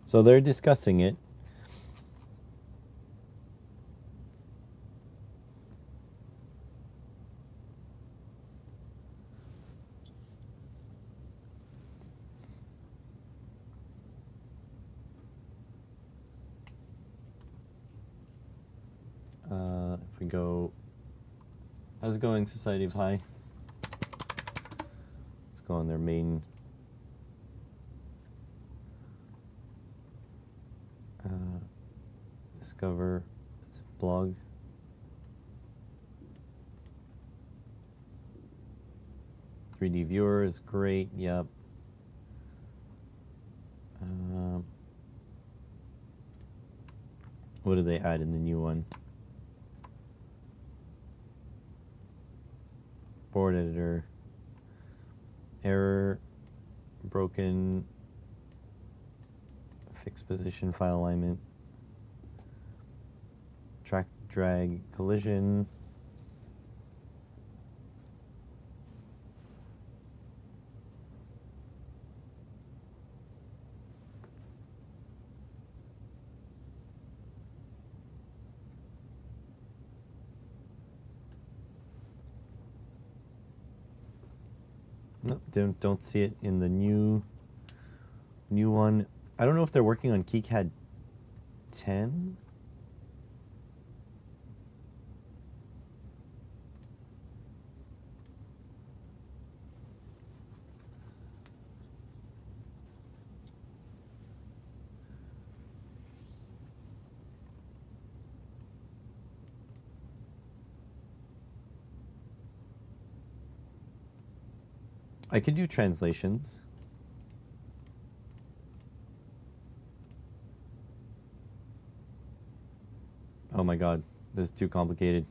Speaker 1: So they're discussing it. If we go, how's it going, Society of High? Let's go on their main discover blog. "3D viewer is great. Yep. What do they add in the new one? Board editor. Error. Broken. Fixed position file alignment. Track drag collision. Nope, don't see it in the new one. I don't know if they're working on KiCad 10. I can do translations. Oh my god, this is too complicated.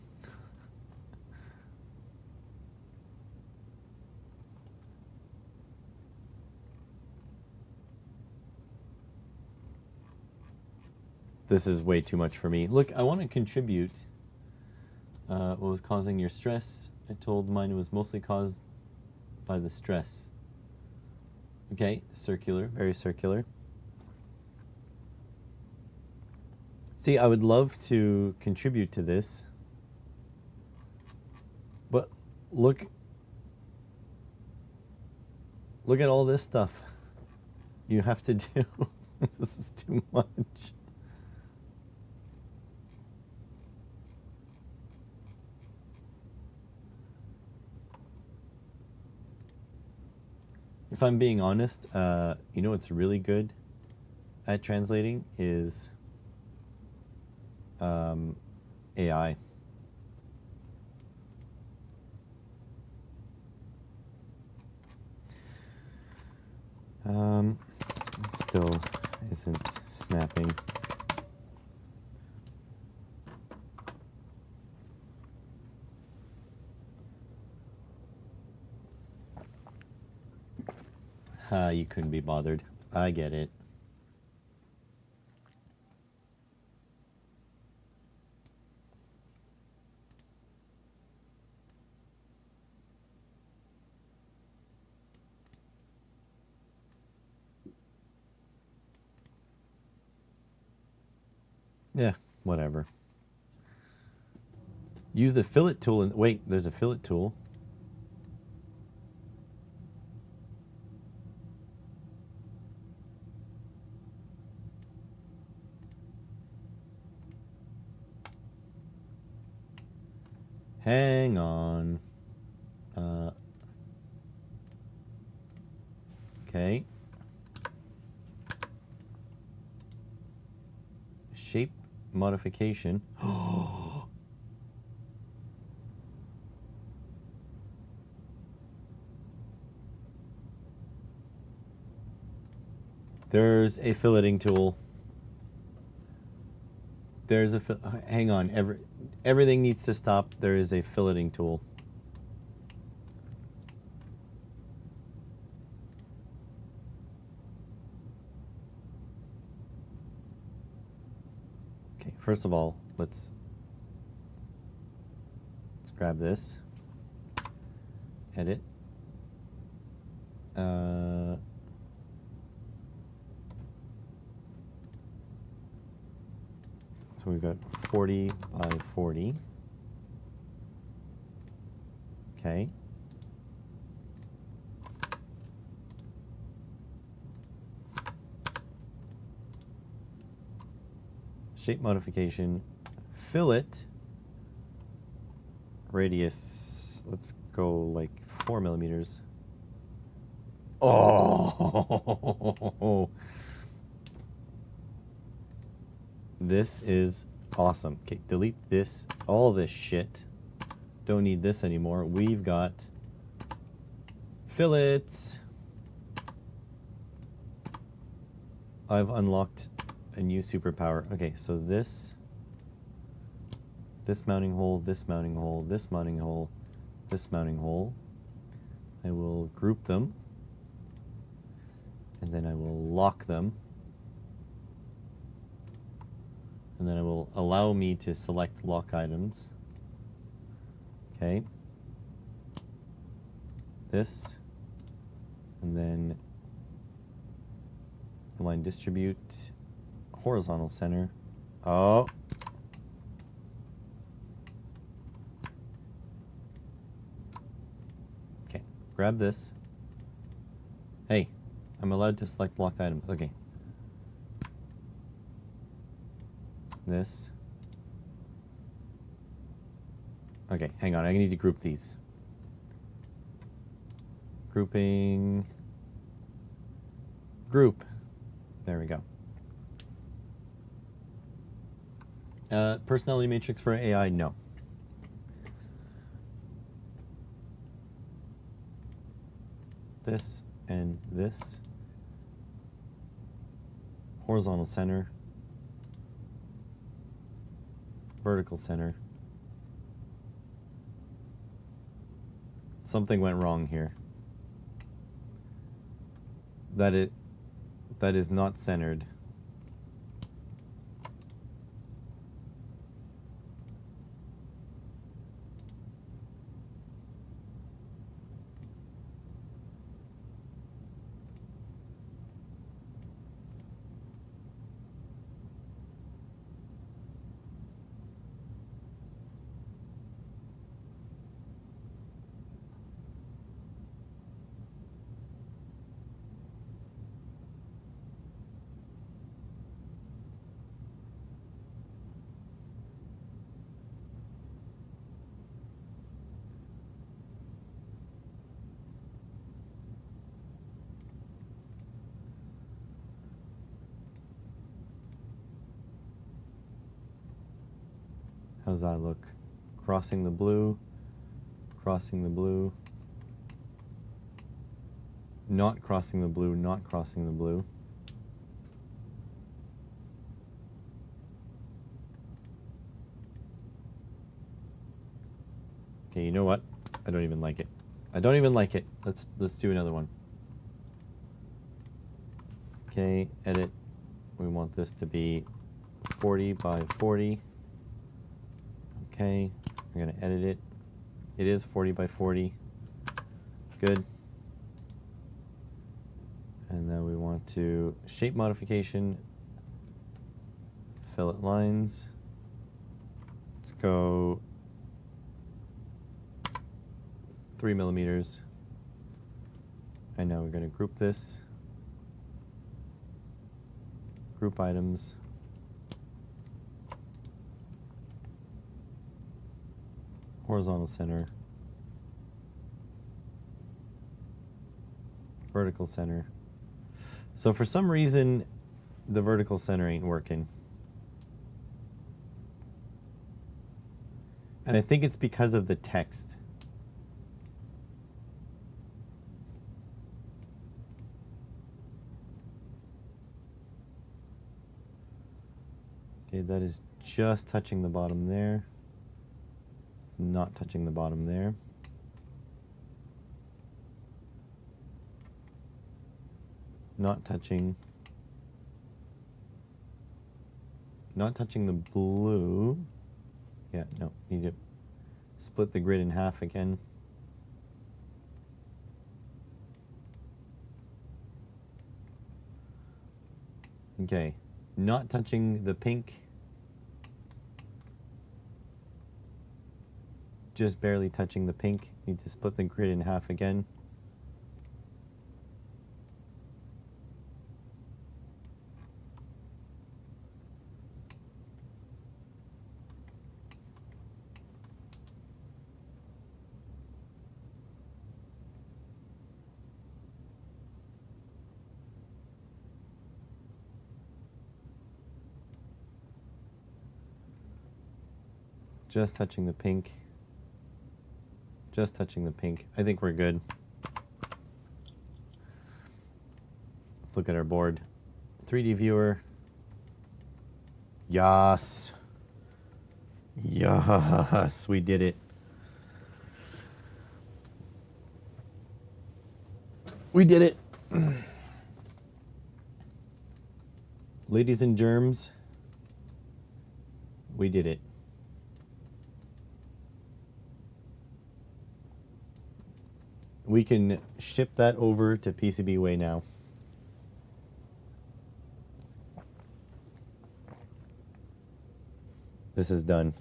Speaker 1: This is way too much for me. Look, I want to contribute. What was causing your stress? I told mine it was mostly caused by the stress. Okay, circular, very circular. See, I would love to contribute to this, but look at all this stuff you have to do. This is too much. If I'm being honest, you know what's really good at translating is AI. It still isn't snapping. You couldn't be bothered. I get it.
Speaker 2: Yeah, whatever. Use the fillet tool and wait, there's a fillet tool. Hang on. Okay. Shape modification. There's a filleting tool. There's a hang on. Everything needs to stop. There is a filleting tool. Okay, first of all, let's grab this. Edit. So we've got 40 by 40. Okay. Shape modification, fillet, radius, let's go like 4 millimeters. Oh, this is awesome. Okay, delete this, all this shit. Don't need this anymore. We've got fillets. I've unlocked a new superpower. Okay, so this mounting hole, this mounting hole, this mounting hole, this mounting hole. I will group them, and then I will lock them, and then it will allow me to select lock items. Okay. This, and then align distribute, horizontal center. Oh. Okay, grab this. Hey, I'm allowed to select locked items. Okay. This. Okay, hang on. I need to group these. Grouping. Group. There we go. Personality matrix for AI, no. This and this. Horizontal center. Vertical center. Something went wrong here. That is not centered. How's that look? Crossing the blue, crossing the blue, not crossing the blue, not crossing the blue. Okay, you know what? I don't even like it. I don't even like it. Let's do another one. Okay, edit. We want this to be 40 by 40. Okay, I'm gonna edit it. It is 40 by 40. Good. And then we want to shape modification, fillet lines. Let's go 3 millimeters. And now we're going to group this. Group items. Horizontal center. Vertical center. So for some reason, the vertical center ain't working. And I think it's because of the text. Okay, that is just touching the bottom there. Not touching the bottom there. Not touching the blue. Yeah, no, need to split the grid in half again. Okay, not touching the pink. Just barely touching the pink. Need to split the grid in half again. Just touching the pink. Just touching the pink. I think we're good. Let's look at our board. 3D viewer. Yes. Yes, we did it. We did it. Ladies and germs, we did it. We can ship that over to PCBWay now. This is done.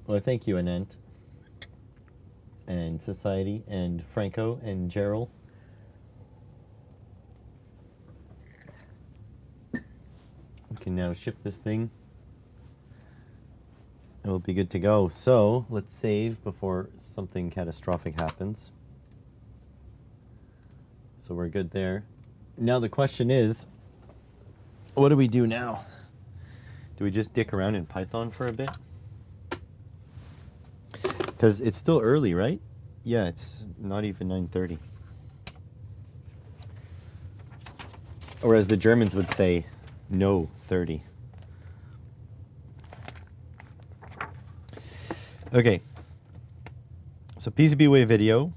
Speaker 2: Well, thank you, Anant, and Society, and Franco, and Gerald. We can now ship this thing. It will be good to go. So let's save before something catastrophic happens. So we're good there. Now the question is, what do we do now? Do we just dick around in Python for a bit? Because it's still early, right? Yeah, it's not even 9:30. Or as the Germans would say, no 30. Okay. So PCBWay video.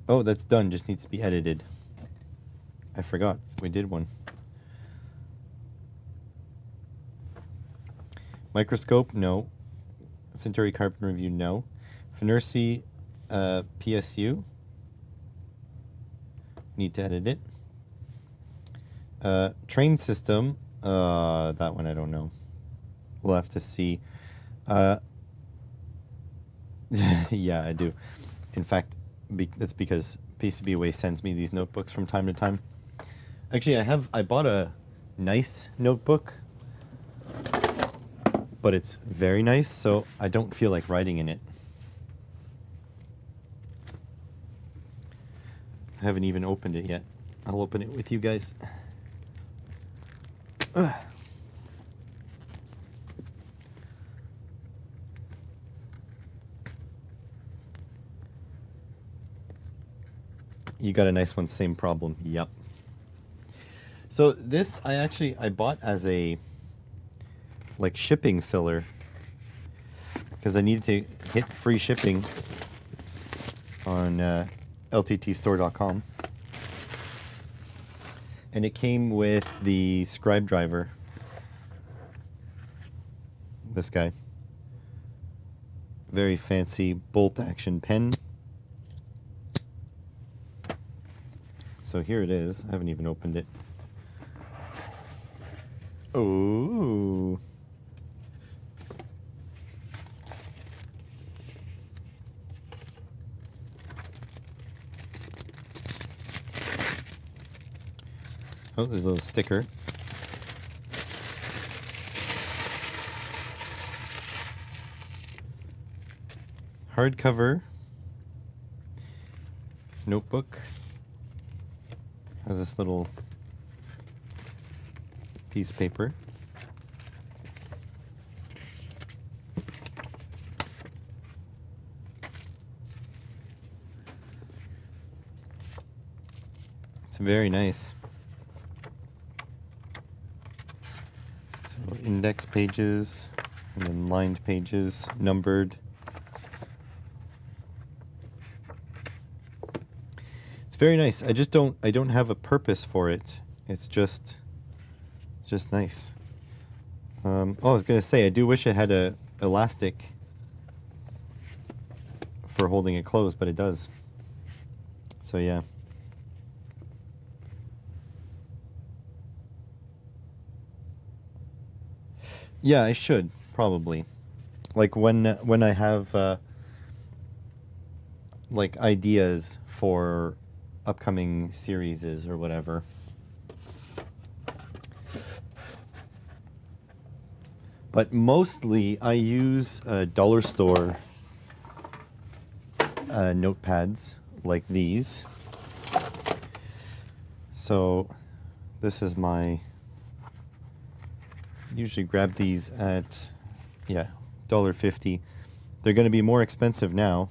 Speaker 2: Oh, that's done. Just needs to be edited. I forgot. We did one. Microscope, no. Centauri Carbon Review, no. Finersi PSU. Need to edit it. Train system. That one I don't know. We'll have to see. Yeah, I do. In fact, that's because PCBWay sends me these notebooks from time to time. Actually, I bought a nice notebook, but it's very nice, so I don't feel like writing in it. I haven't even opened it yet. I'll open it with you guys. Ugh. You got a nice one, same problem. Yep. So this I bought as a like shipping filler because I needed to hit free shipping on LTTstore.com. And it came with the scribe driver. This guy. Very fancy bolt action pen. So here it is. I haven't even opened it. Oh. Oh, there's a little sticker. Hardcover notebook. Has this little piece of paper. It's very nice. So index pages and then lined pages, numbered. It's very nice. I don't have a purpose for it. It's just nice. Oh, I was gonna say, I do wish it had a elastic for holding it closed, but it does. So yeah. Yeah, I should probably. Like when I have like ideas for upcoming series or whatever. But mostly I use dollar store notepads like these. So this is my, usually grab these at, yeah, $1.50. They're going to be more expensive now.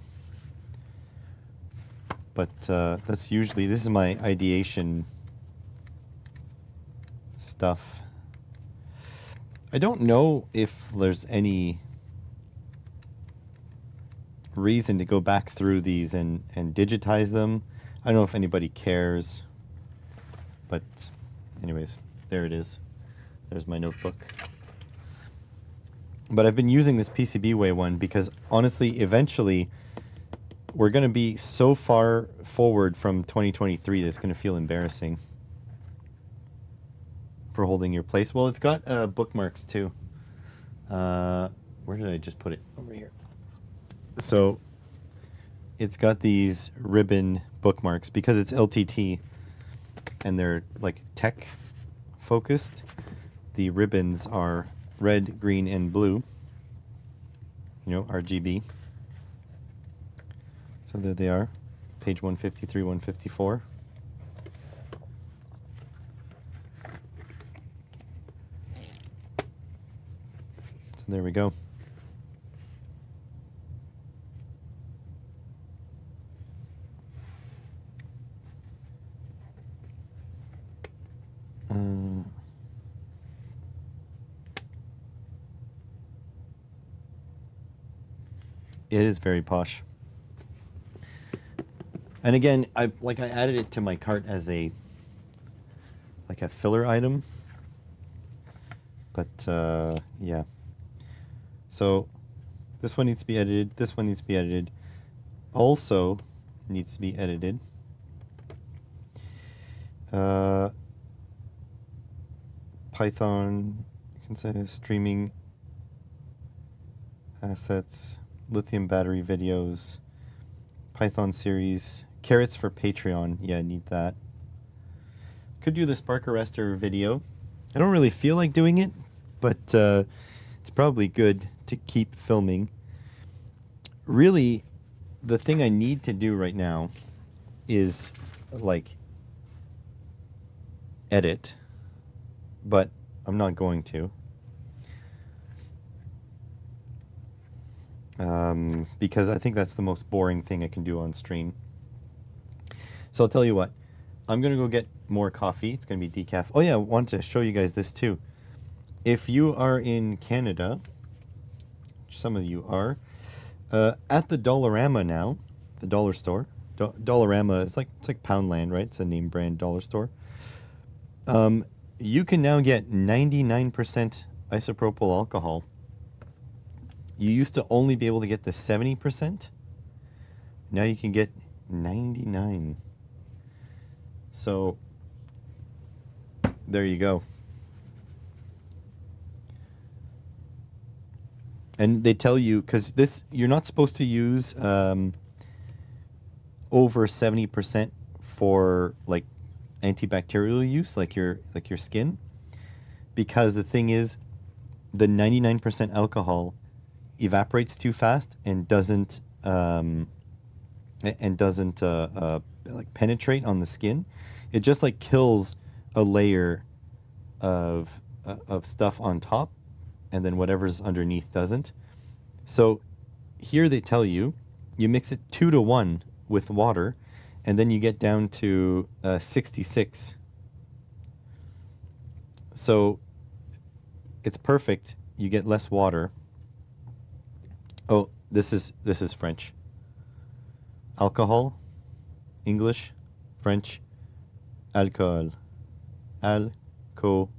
Speaker 2: But that's usually, this is my ideation stuff. I don't know if there's any reason to go back through these and digitize them. I don't know if anybody cares. But anyways, there it is. There's my notebook. But I've been using this PCBWay one because honestly, eventually, we're going to be so far forward from 2023 that it's going to feel embarrassing for holding your place. Well, it's got bookmarks too. Where did I just put it? Over here. So it's got these ribbon bookmarks because it's LTT and they're like tech focused. The ribbons are red, green, and blue. You know, RGB. So there they are, page 153, 154. So there we go. It is very posh. And again, I added it to my cart as a filler item. But yeah. So this one needs to be edited. This one needs to be edited. Also needs to be edited. Python, consider streaming assets, lithium battery videos, Python series, carrots for Patreon. Yeah, I need that. Could do the spark arrestor video. I don't really feel like doing it, but it's probably good to keep filming. Really, the thing I need to do right now is like edit, but I'm not going to. Because I think that's the most boring thing I can do on stream. So I'll tell you what, I'm going to go get more coffee. It's going to be decaf. Oh yeah, I wanted to show you guys this too. If you are in Canada, which some of you are, at the Dollarama now, the dollar store, Dollarama is it's like Poundland, right? It's a name brand dollar store.
Speaker 1: You can now get 99% isopropyl alcohol. You used to only be able to get the 70%. Now you can get 99. So there you go. And they tell you, because this, you're not supposed to use over 70% for like antibacterial use, like your skin, because the thing is, the 99% alcohol evaporates too fast and doesn't like penetrate on the skin. It just like kills a layer of stuff on top, and then whatever's underneath doesn't. So here they tell you, you mix it 2-to-1 with water, and then you get down to 66. So it's perfect. You get less water. Oh, this is French. Alcohol, English, French, alcohol. Alcohol.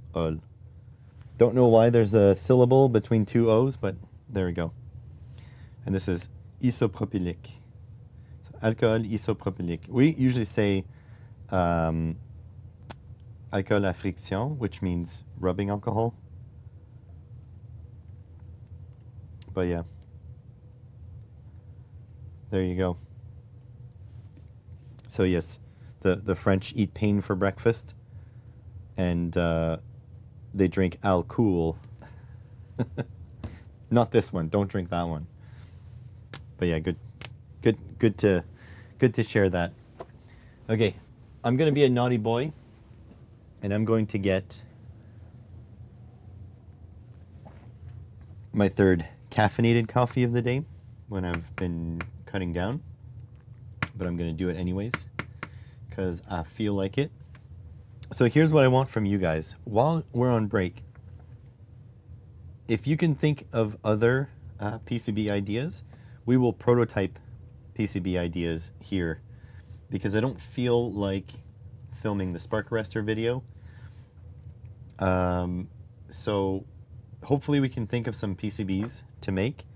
Speaker 1: Don't know why there's a syllable between two O's, but there we go. And this is isopropylique. So alcohol isopropylique. We usually say alcool à friction, which means rubbing alcohol. But yeah, there you go. So yes, the French eat pain for breakfast, and they drink alcohol. Not this one. Don't drink that one. But yeah, good to share that. Okay, I'm gonna be a naughty boy, and I'm going to get my third caffeinated coffee of the day when I've been cutting down. But I'm gonna do it anyways because I feel like it. So here's what I want from you guys. While we're on break, if you can think of other PCB ideas, we will prototype PCB ideas here, because I don't feel like filming the spark arrestor video. So hopefully we can think of some PCBs to make.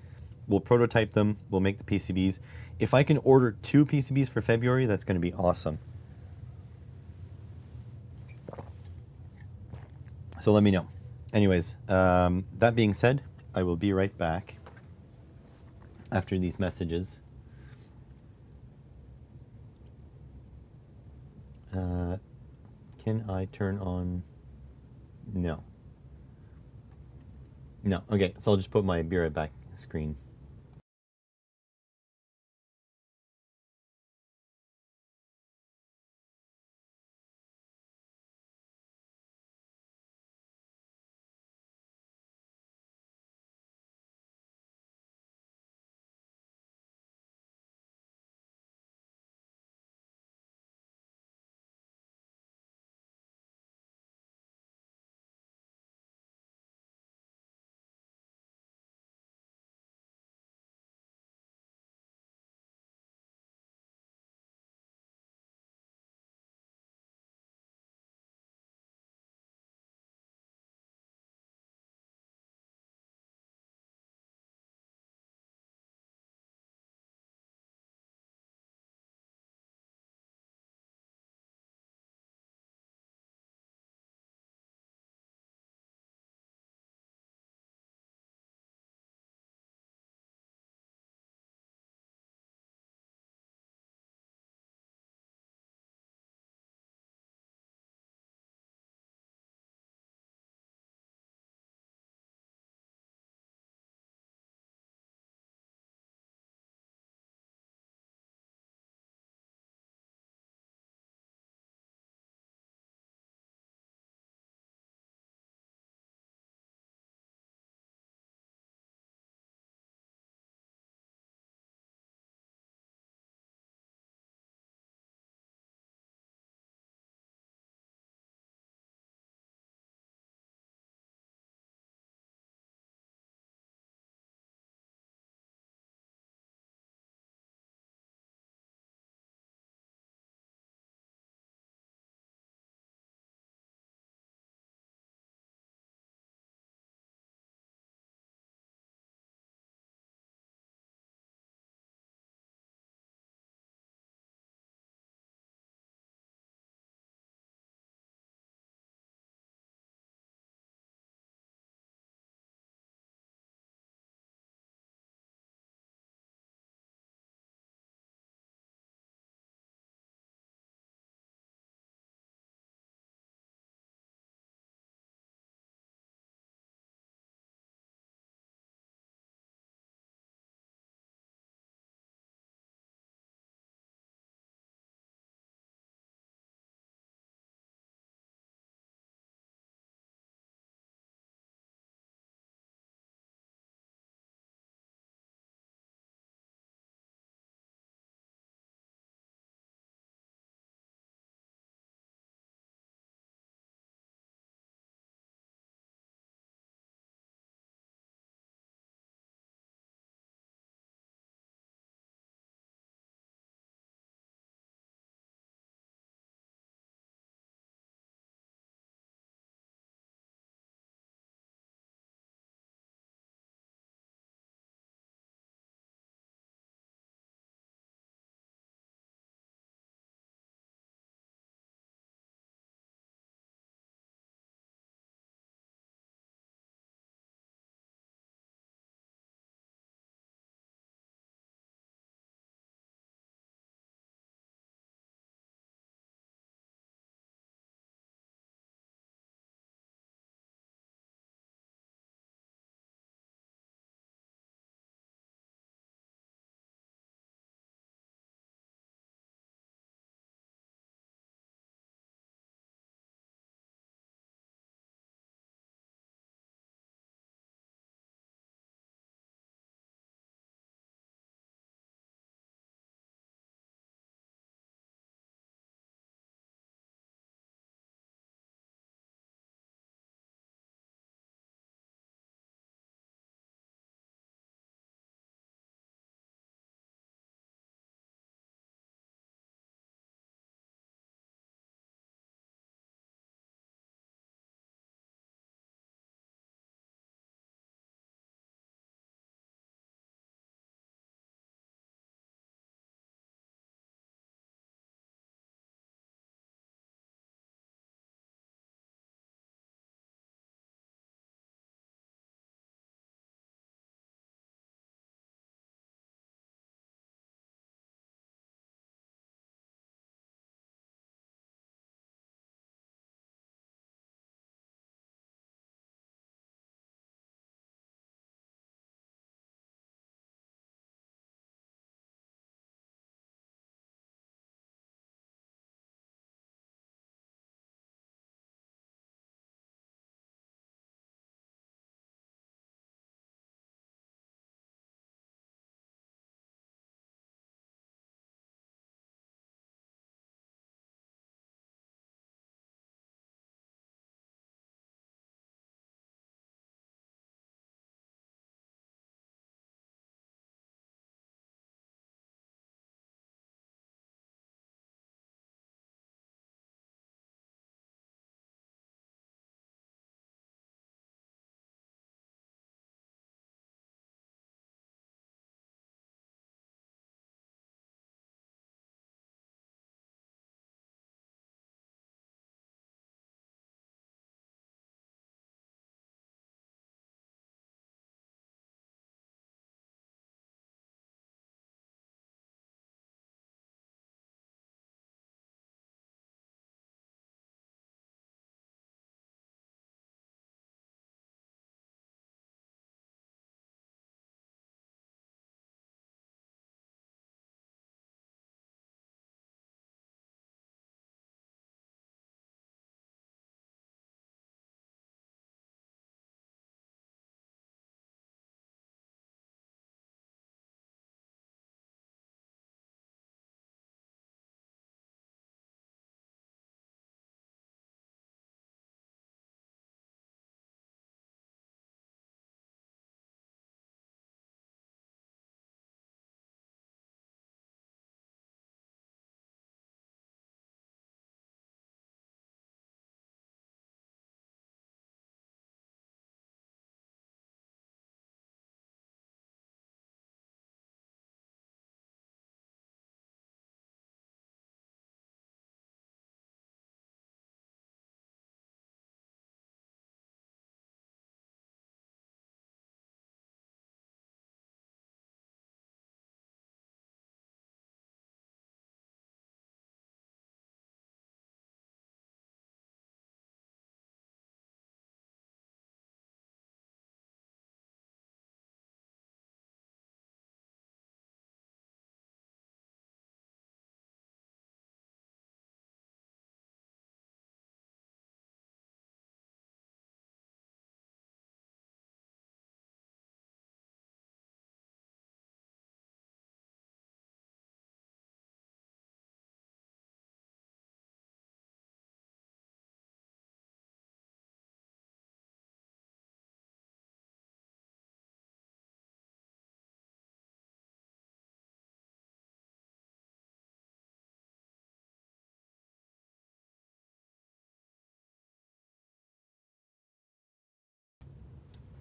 Speaker 1: We'll prototype them, we'll make the PCBs. If I can order 2 PCBs for February, that's gonna be awesome. So let me know. Anyways, that being said, I will be right back after these messages. Can I turn on? No. No. Okay, so I'll just put my be right back screen.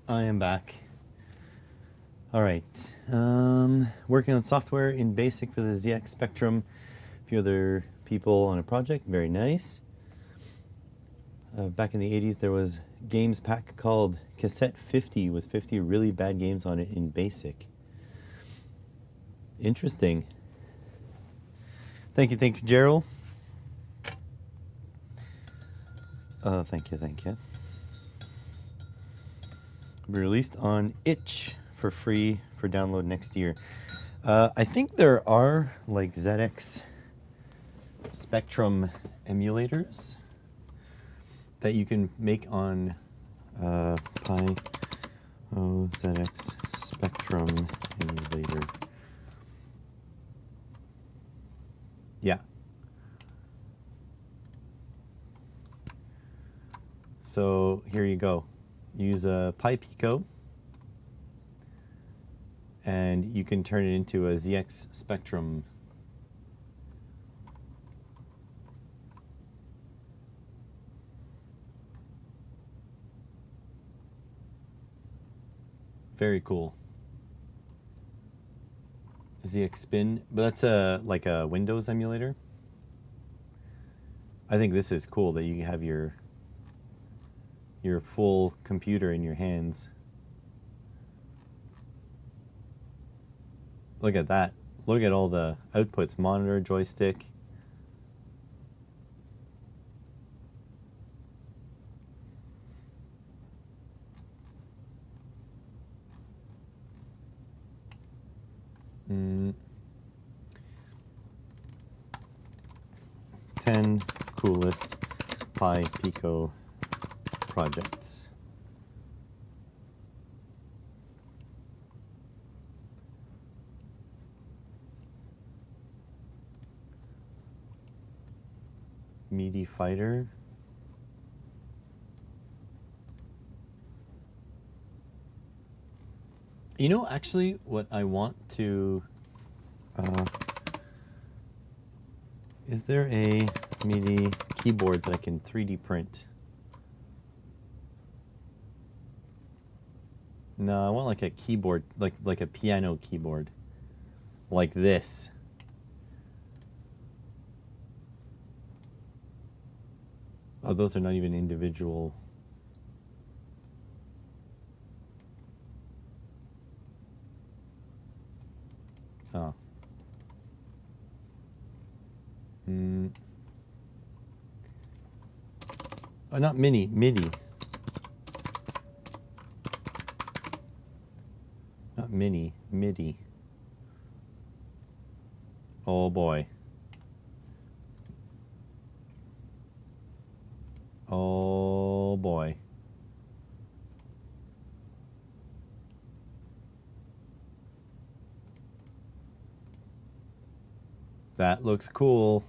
Speaker 2: I am back. All right. Working on software in BASIC for the ZX Spectrum. A few other people on a project. Very nice. Back in the 80s, there was games pack called Cassette 50 with 50 really bad games on it in BASIC. Interesting. Thank you, Gerald. Thank you. Be released on itch for free for download next year. I think there are like ZX Spectrum emulators that you can make on Pi ZX Spectrum emulator. Yeah. So here you go. Use a Pi Pico and you can turn it into a ZX Spectrum. Very cool. ZX Spin, but that's like a Windows emulator. I think this is cool that you have your full computer in your hands. Look at that. Look at all the outputs, monitor, joystick. Mm. 10 coolest Pi Pico projects. Meaty Fighter. You know, actually, what I want to... is there a MIDI keyboard that I can 3D print? No, I want like a keyboard, like a piano keyboard. Like this. Oh, those are not even individual. Oh. Oh, not mini, MIDI. Not mini, MIDI. Oh boy. Oh boy. That looks cool.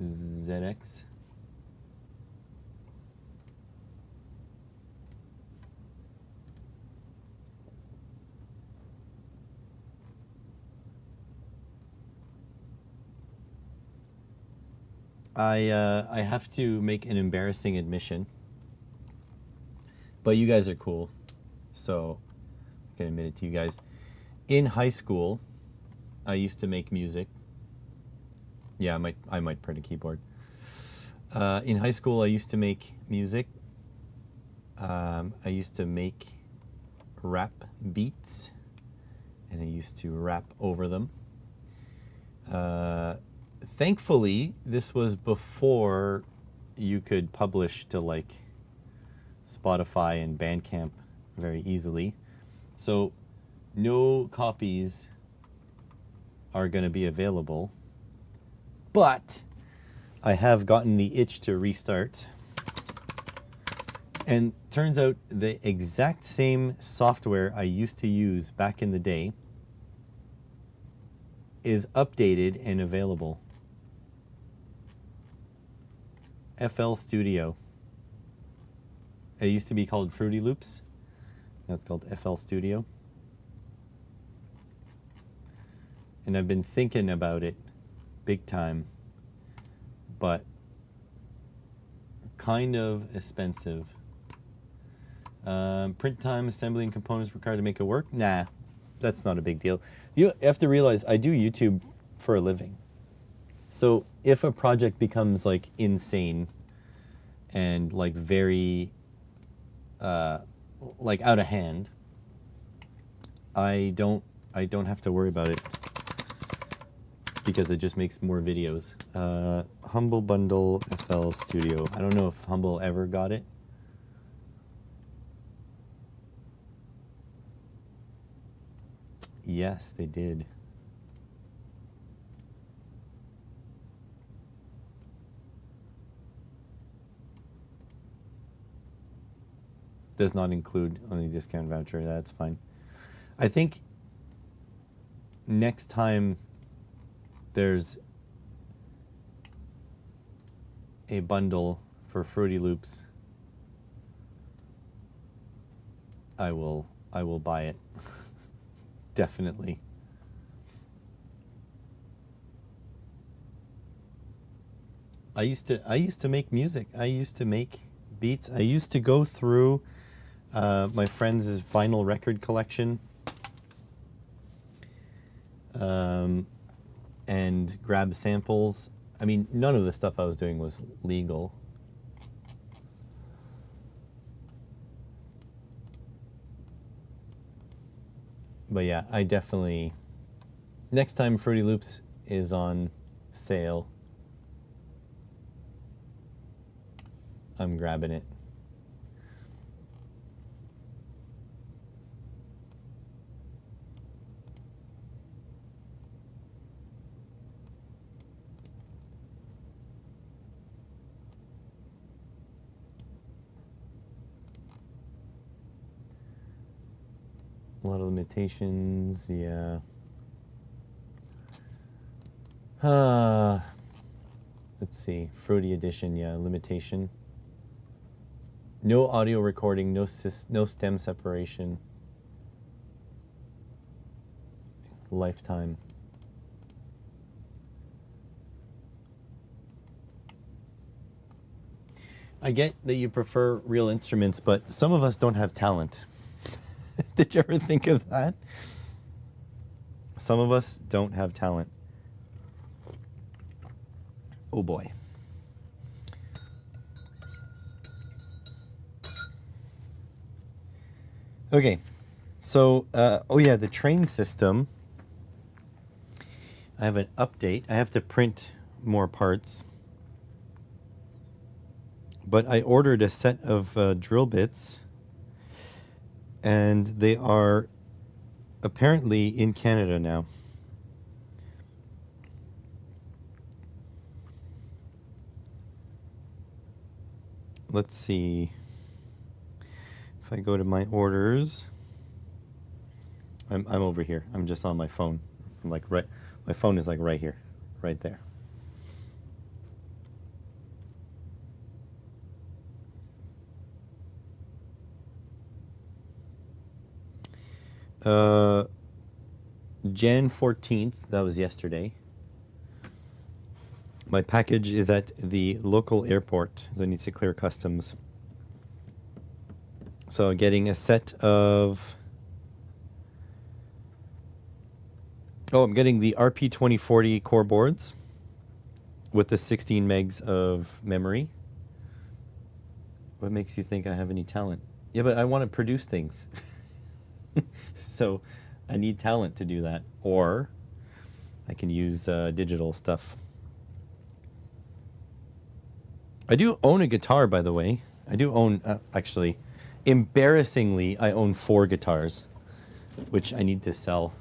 Speaker 2: ZX. I have to make an embarrassing admission, but you guys are cool, so I can admit it to you guys. In high school, I used to make music. Yeah, I might print a keyboard. In high school, I used to make music. I used to make rap beats, and I used to rap over them. Thankfully, this was before you could publish to like Spotify and Bandcamp very easily. So no copies are going to be available. But I have gotten the itch to restart. And turns out the exact same software I used to use back in the day is updated and available. FL Studio. It used to be called Fruity Loops. Now it's called FL Studio. And I've been thinking about it big time. but kind of expensive. Print time, assembly, and components required to make it work? Nah, that's not a big deal. You have to realize I do YouTube for a living. So if a project becomes like insane and like very like out of hand, I don't have to worry about it because it just makes more videos. Humble Bundle FL Studio. I don't know if Humble ever got it. Yes, they did. Does not include only discount voucher. That's fine. I think next time there's a bundle for Fruity Loops, I will buy it. Definitely. I used to make music. I used to make beats. I used to go through my friend's vinyl record collection and grab samples. I mean, none of the stuff I was doing was legal. But yeah, I definitely, next time Fruity Loops is on sale, I'm grabbing it. A lot of limitations, yeah. Let's see, Fruity Edition, yeah, limitation. No audio recording, no stem separation. Lifetime. I get that you prefer real instruments, but some of us don't have talent. Did you ever think of that? Some of us don't have talent. Oh boy. Okay, so, oh yeah, the train system. I have an update. I have to print more parts. But I ordered a set of drill bits, and they are apparently in Canada now. Let's see. If I go to my orders, I'm over here. I'm just on my phone. I'm like right. My phone is like right here, right there. Jan 14th, that was yesterday. My package is at the local airport, so it needs to clear customs. So getting a set of... Oh, I'm getting the RP2040 core boards with the 16 megs of memory. What makes you think I have any talent? Yeah, but I want to produce things. So I need talent to do that. Or I can use digital stuff. I do own a guitar, by the way. I do own, actually, embarrassingly, I own 4 guitars, which I need to sell.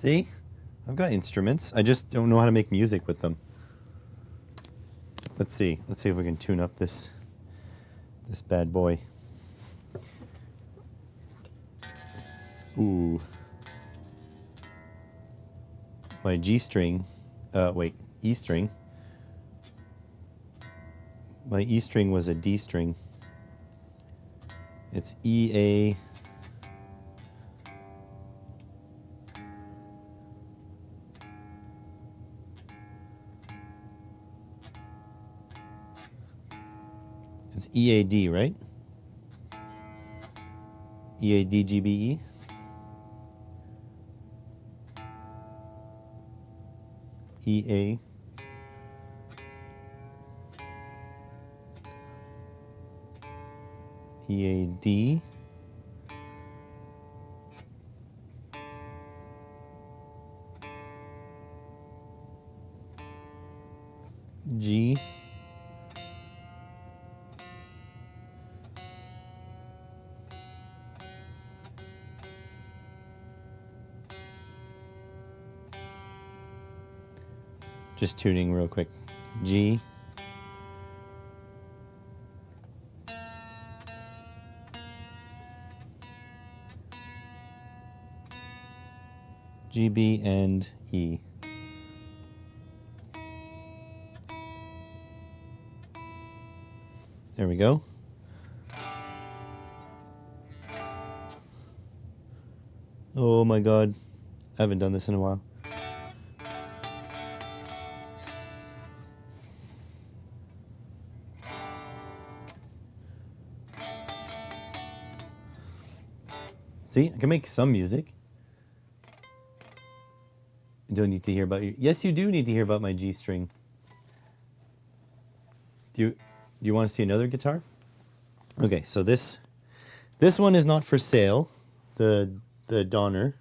Speaker 2: See? I've got instruments. I just don't know how to make music with them. Let's see. Let's see if we can tune up this bad boy. Ooh. My G string. Wait, E string. My E string was a D string. It's E, A. EAD, right? EADGBE. EA. EAD. G. Just tuning real quick. G. GB and E. There we go. Oh my god. I haven't done this in a while. See, I can make some music. You don't need to hear about you. Yes, you do need to hear about my G string. Do you want to see another guitar? Okay, so this one is not for sale. The Donner.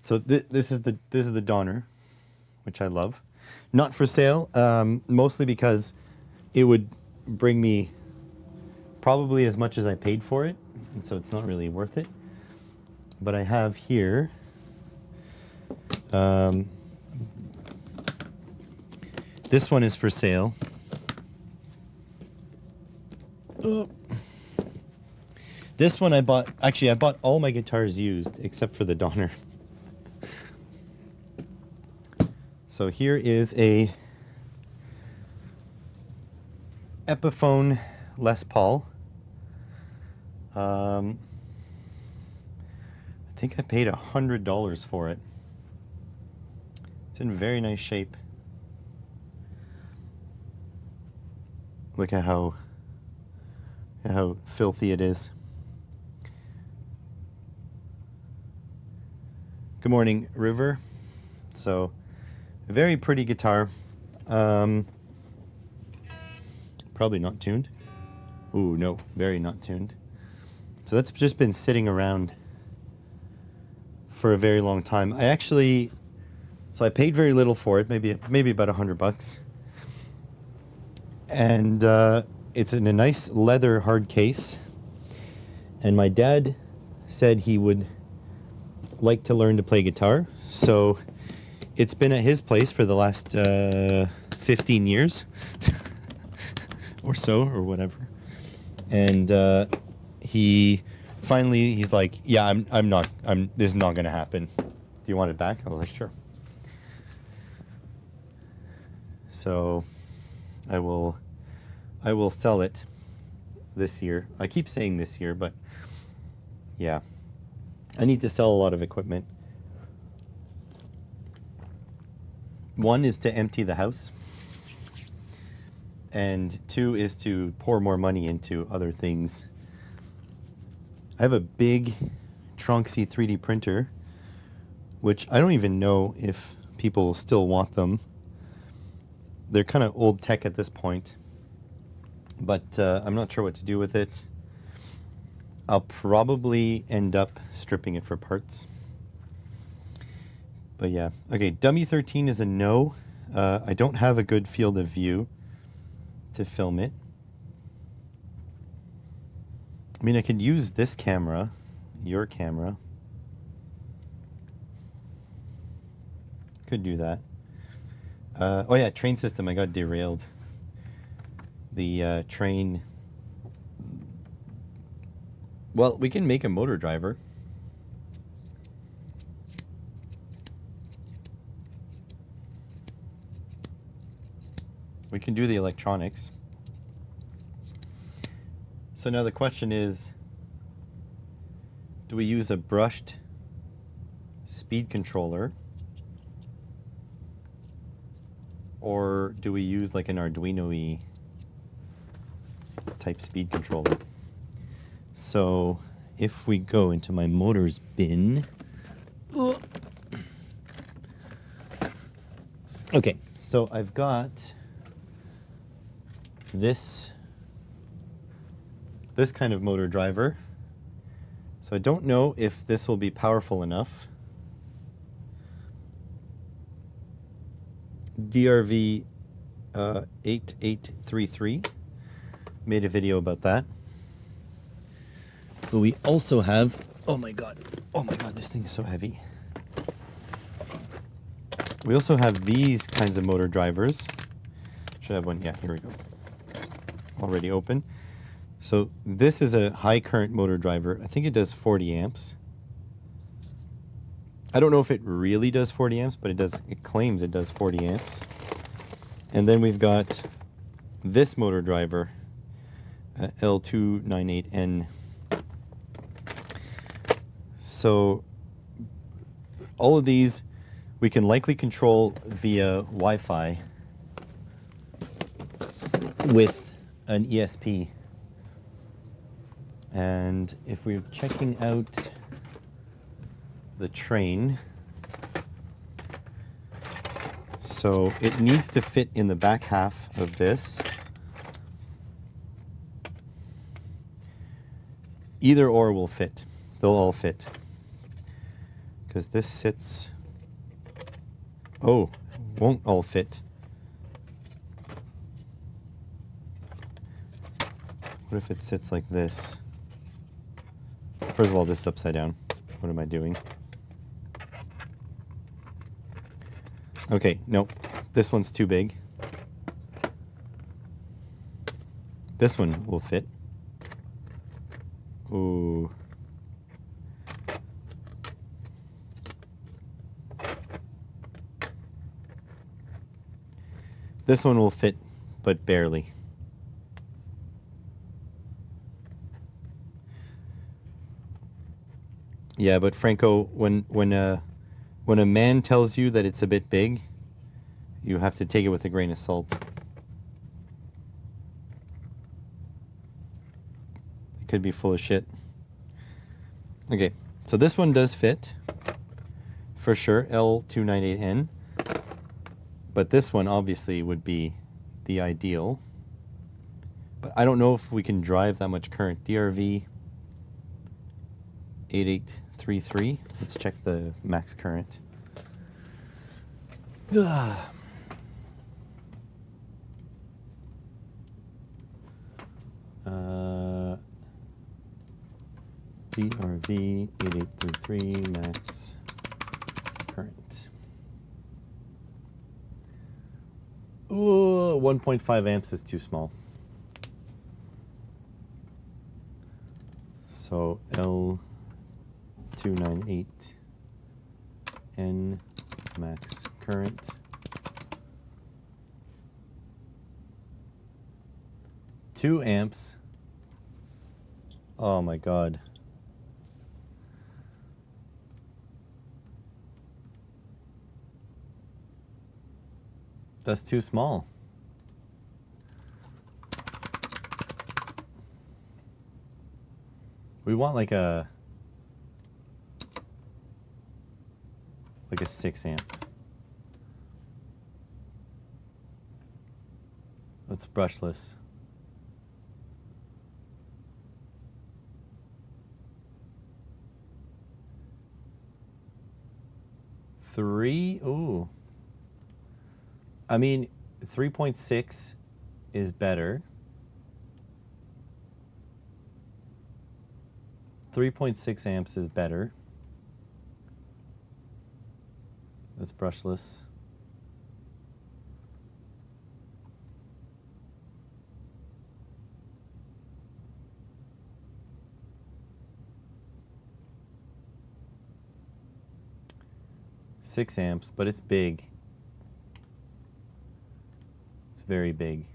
Speaker 2: So this is the Donner, which I love. Not for sale, mostly because it would bring me probably as much as I paid for it, and so it's not really worth it. But I have here this one is for sale. This one I bought, actually I bought all my guitars used except for the Donner. So here is a Epiphone Les Paul. I think I paid $100 for it. It's in very nice shape. Look at how filthy it is. Good morning, River. So, a very pretty guitar. Probably not tuned. Ooh, no, very not tuned. So that's just been sitting around for a very long time. I paid very little for it, maybe about $100. And it's in a nice leather hard case. And my dad said he would like to learn to play guitar, so it's been at his place for the last 15 years or so, or whatever. And he's like, yeah, this is not gonna happen. Do you want it back? I was like, sure. So I will sell it this year. I keep saying this year, but yeah, I need to sell a lot of equipment. One is to empty the house, and two is to pour more money into other things. I have a big Tronxy 3D printer, which I don't even know if people still want them. They're kind of old tech at this point, but I'm not sure what to do with it. I'll probably end up stripping it for parts. But yeah, okay, W13 is a no. I don't have a good field of view to film it. I mean, I could use this camera, your camera. Could do that. Oh yeah, train system, I got derailed. The train... Well, we can make a motor driver. We can do the electronics. So now the question is, do we use a brushed speed controller, or do we use like an Arduino-y
Speaker 1: type speed controller. So if we go into my motors bin, okay, so I've got this kind of motor driver. So I don't know if this will be powerful enough. DRV 8833 made a video about that. But we also have, oh my god, this thing is so heavy. We also have these kinds of motor drivers. Should I have one? Yeah, here we go. Already open. So this is a high current motor driver. I think it does 40 amps. I don't know if it really does 40 amps, but it claims it does 40 amps. And then we've got this motor driver, L298N. So all of these we can likely control via Wi-Fi with an ESP. And if we're checking out the train, so it needs to fit in the back half of this. Either or will fit. They'll all fit. Because this sits... Oh, won't all fit. What if it sits like this? First of all, this is upside down. What am I doing? Okay, nope. This one's too big. This one will fit. Ooh. This one will fit, but barely. Yeah, but Franco, when a man tells you that it's a bit big, you have to take it with a grain of salt. It could be full of shit. Okay, so this one does fit, for sure, L298N. But this one obviously would be the ideal. But I don't know if we can drive that much current. DRV 8833. Let's check the max current. DRV 8833 max current. Ooh, 1.5 amps is too small. So L298N max current. 2 amps. Oh my god. That's too small. We want like a 6 amp. Let's brushless. Three? Ooh. I mean, 3.6 is better. 3.6 amps is better. That's brushless. Six amps, but it's big. It's very big.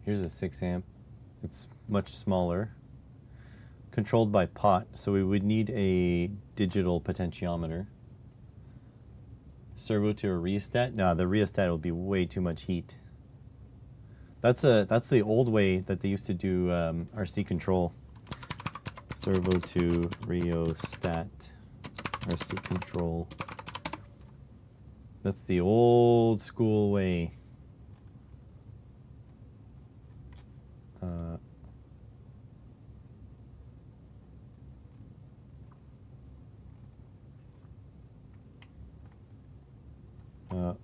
Speaker 2: Here's a 6 amp. It's much smaller. Controlled by pot, so we would need a digital potentiometer. Servo to a rheostat? No, the rheostat will be way too much heat. That's the old way that they used to do RC control. Servo to rheostat, RC control. That's the old school way.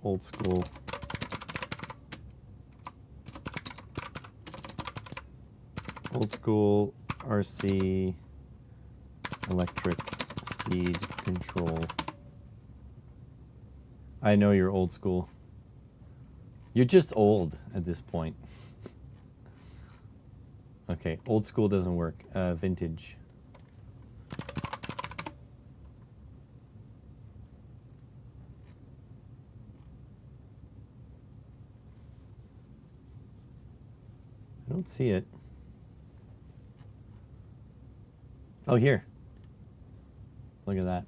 Speaker 2: Old school. Old school RC electric speed control. I know you're old school. You're just old at this point. Okay, old school doesn't work. Vintage. I don't see it. Oh, here. Look at that.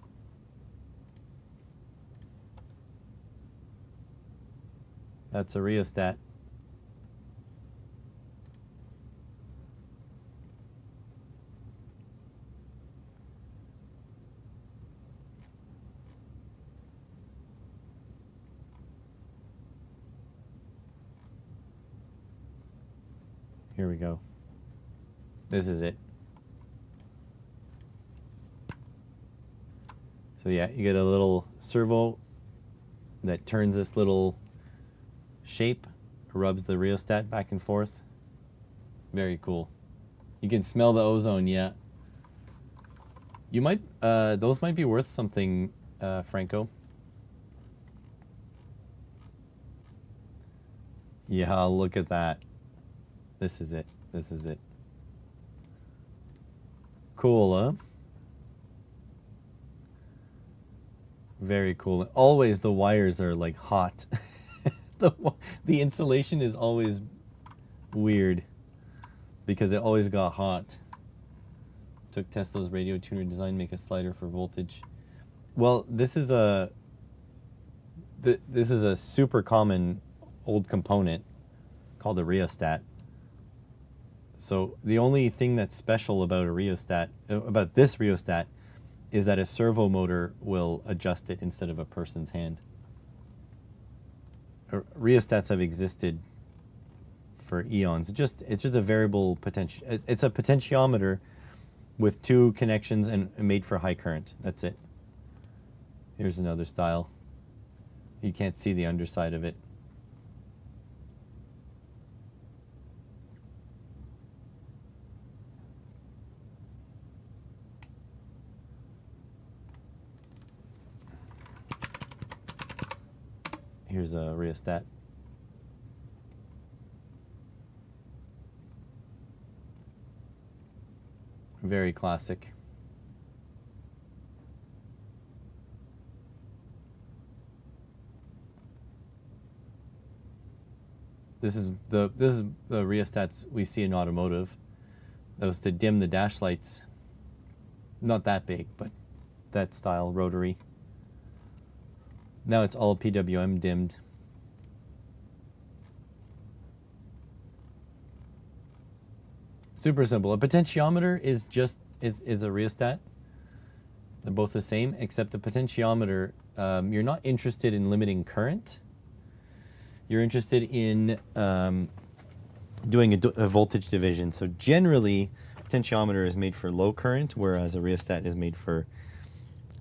Speaker 2: That's a rheostat. Here we go. This is it. So yeah, you get a little servo that turns this little shape, rubs the rheostat back and forth. Very cool. You can smell the ozone, yeah. You might, those might be worth something, Franco. Yeah, look at that. This is it. This is it. Cool, huh? Very cool. Always the wires are like hot. The insulation is always weird because it always got hot. Took Tesla's radio tuner design, make a slider for voltage. Well, this is a super common old component called a rheostat. So the only thing that's special about a rheostat, about this rheostat, is that a servo motor will adjust it instead of a person's hand. Rheostats have existed for eons. It's just a variable potential. It's a potentiometer with 2 connections and made for high current. That's it. Here's another style. You can't see the underside of it. Here's a rheostat. Very classic. This is the rheostats we see in automotive. That was to dim the dash lights. Not that big, but that style, rotary. Now it's all PWM dimmed. Super simple. A potentiometer is a rheostat. They're both the same, except the potentiometer, you're not interested in limiting current. You're interested in doing a voltage division. So generally, potentiometer is made for low current, whereas a rheostat is made for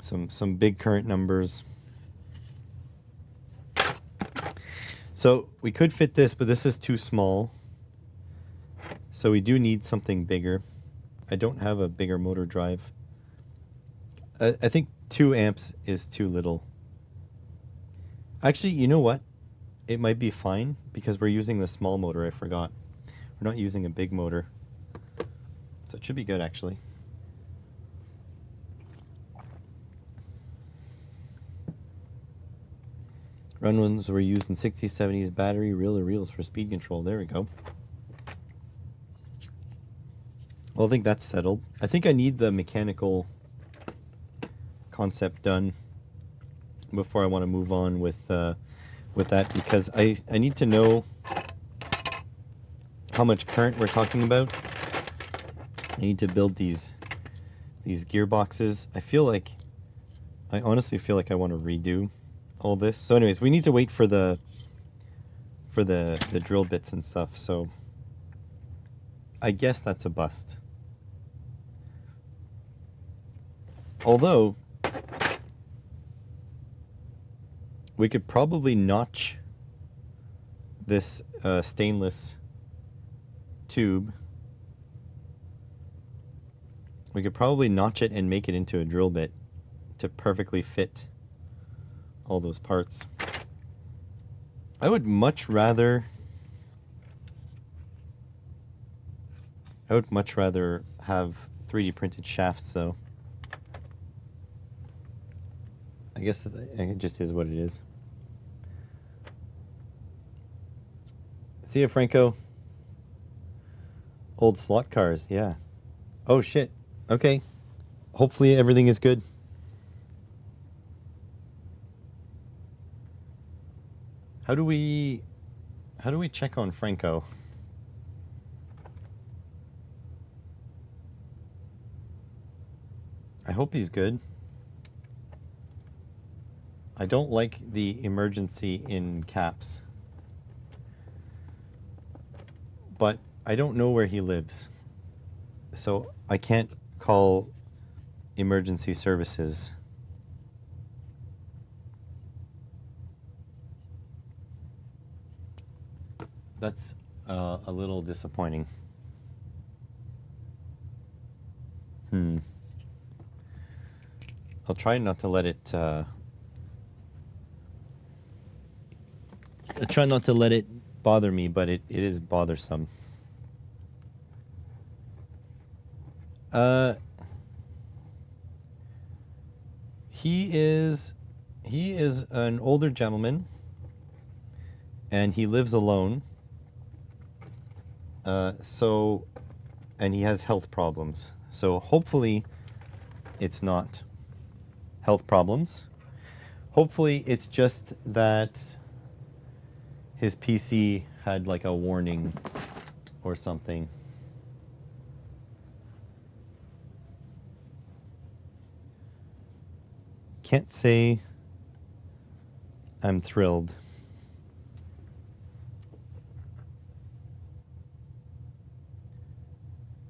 Speaker 2: some big current numbers. So we could fit this, but this is too small. So we do need something bigger. I don't have a bigger motor drive. I think 2 amps is too little. Actually, you know what? It might be fine because we're using the small motor, I forgot. We're not using a big motor. So it should be good, actually. Run ones were used in 60s, 70s battery, reel-to-reels for speed control. There we go. Well, I think that's settled. I think I need the mechanical concept done before I want to move on with that, because I need to know how much current we're talking about. I need to build these gearboxes. I honestly feel like I want to redo all this. So anyways, we need to wait for the drill bits and stuff. So I guess that's a bust. Although we could probably notch this stainless tube. We could probably notch it and make it into a drill bit to perfectly fit all those parts. I would much rather have 3D printed shafts though. I guess it just is what it is. See ya, Franco. Old slot cars, yeah. Oh shit. Okay. Hopefully everything is good. How do we check on Franco? I hope he's good. I don't like the emergency in caps. But I don't know where he lives. So I can't call emergency services. That's a little disappointing. I'll try not to let it I try not to let it bother me, but it is bothersome. He is an older gentleman, and he lives alone. And he has health problems. So hopefully it's not health problems. Hopefully it's just that his PC had like a warning or something. Can't say I'm thrilled.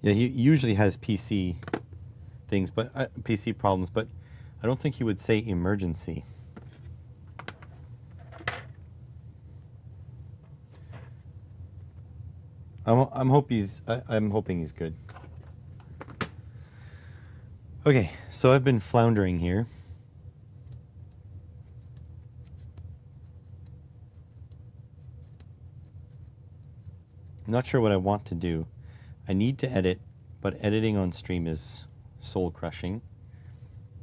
Speaker 2: Yeah, he usually has PC things, but PC problems, but I don't think he would say emergency. I'm hoping he's good. Okay, so I've been floundering here. I'm not sure what I want to do. I need to edit, but editing on stream is soul crushing.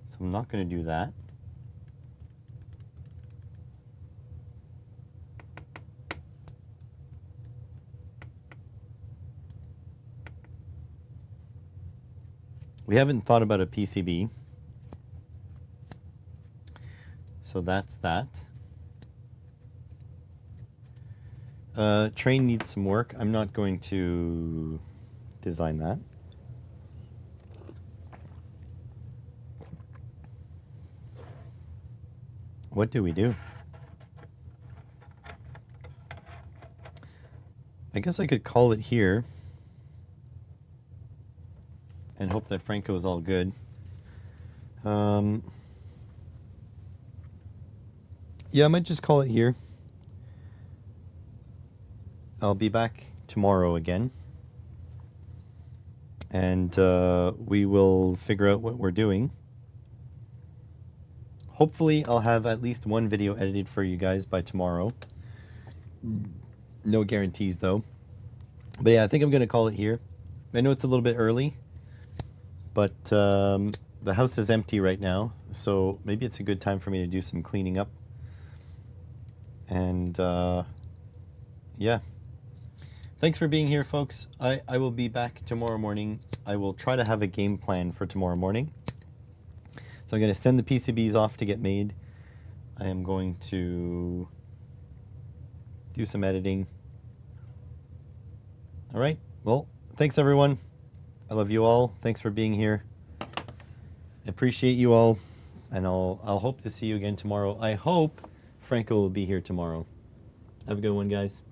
Speaker 2: So I'm not going to do that. We haven't thought about a PCB. So that's that. Train needs some work. I'm not going to design that. What do we do? I guess I could call it here and hope that Franco is all good. Yeah, I might just call it here. I'll be back tomorrow again. And we will figure out what we're doing. Hopefully I'll have at least one video edited for you guys by tomorrow. No guarantees though. But yeah, I think I'm going to call it here. I know it's a little bit early, but the house is empty right now, so maybe it's a good time for me to do some cleaning up. And yeah.
Speaker 1: Thanks for being here, folks. I will be back tomorrow morning. I will try to have a game plan for tomorrow morning. So I'm going to send the PCBs off to get made. I am going to do some editing. All right. Well, thanks everyone. I love you all. Thanks for being here. I appreciate you all, and I'll hope to see you again tomorrow. I hope Franco will be here tomorrow. Have a good one, guys.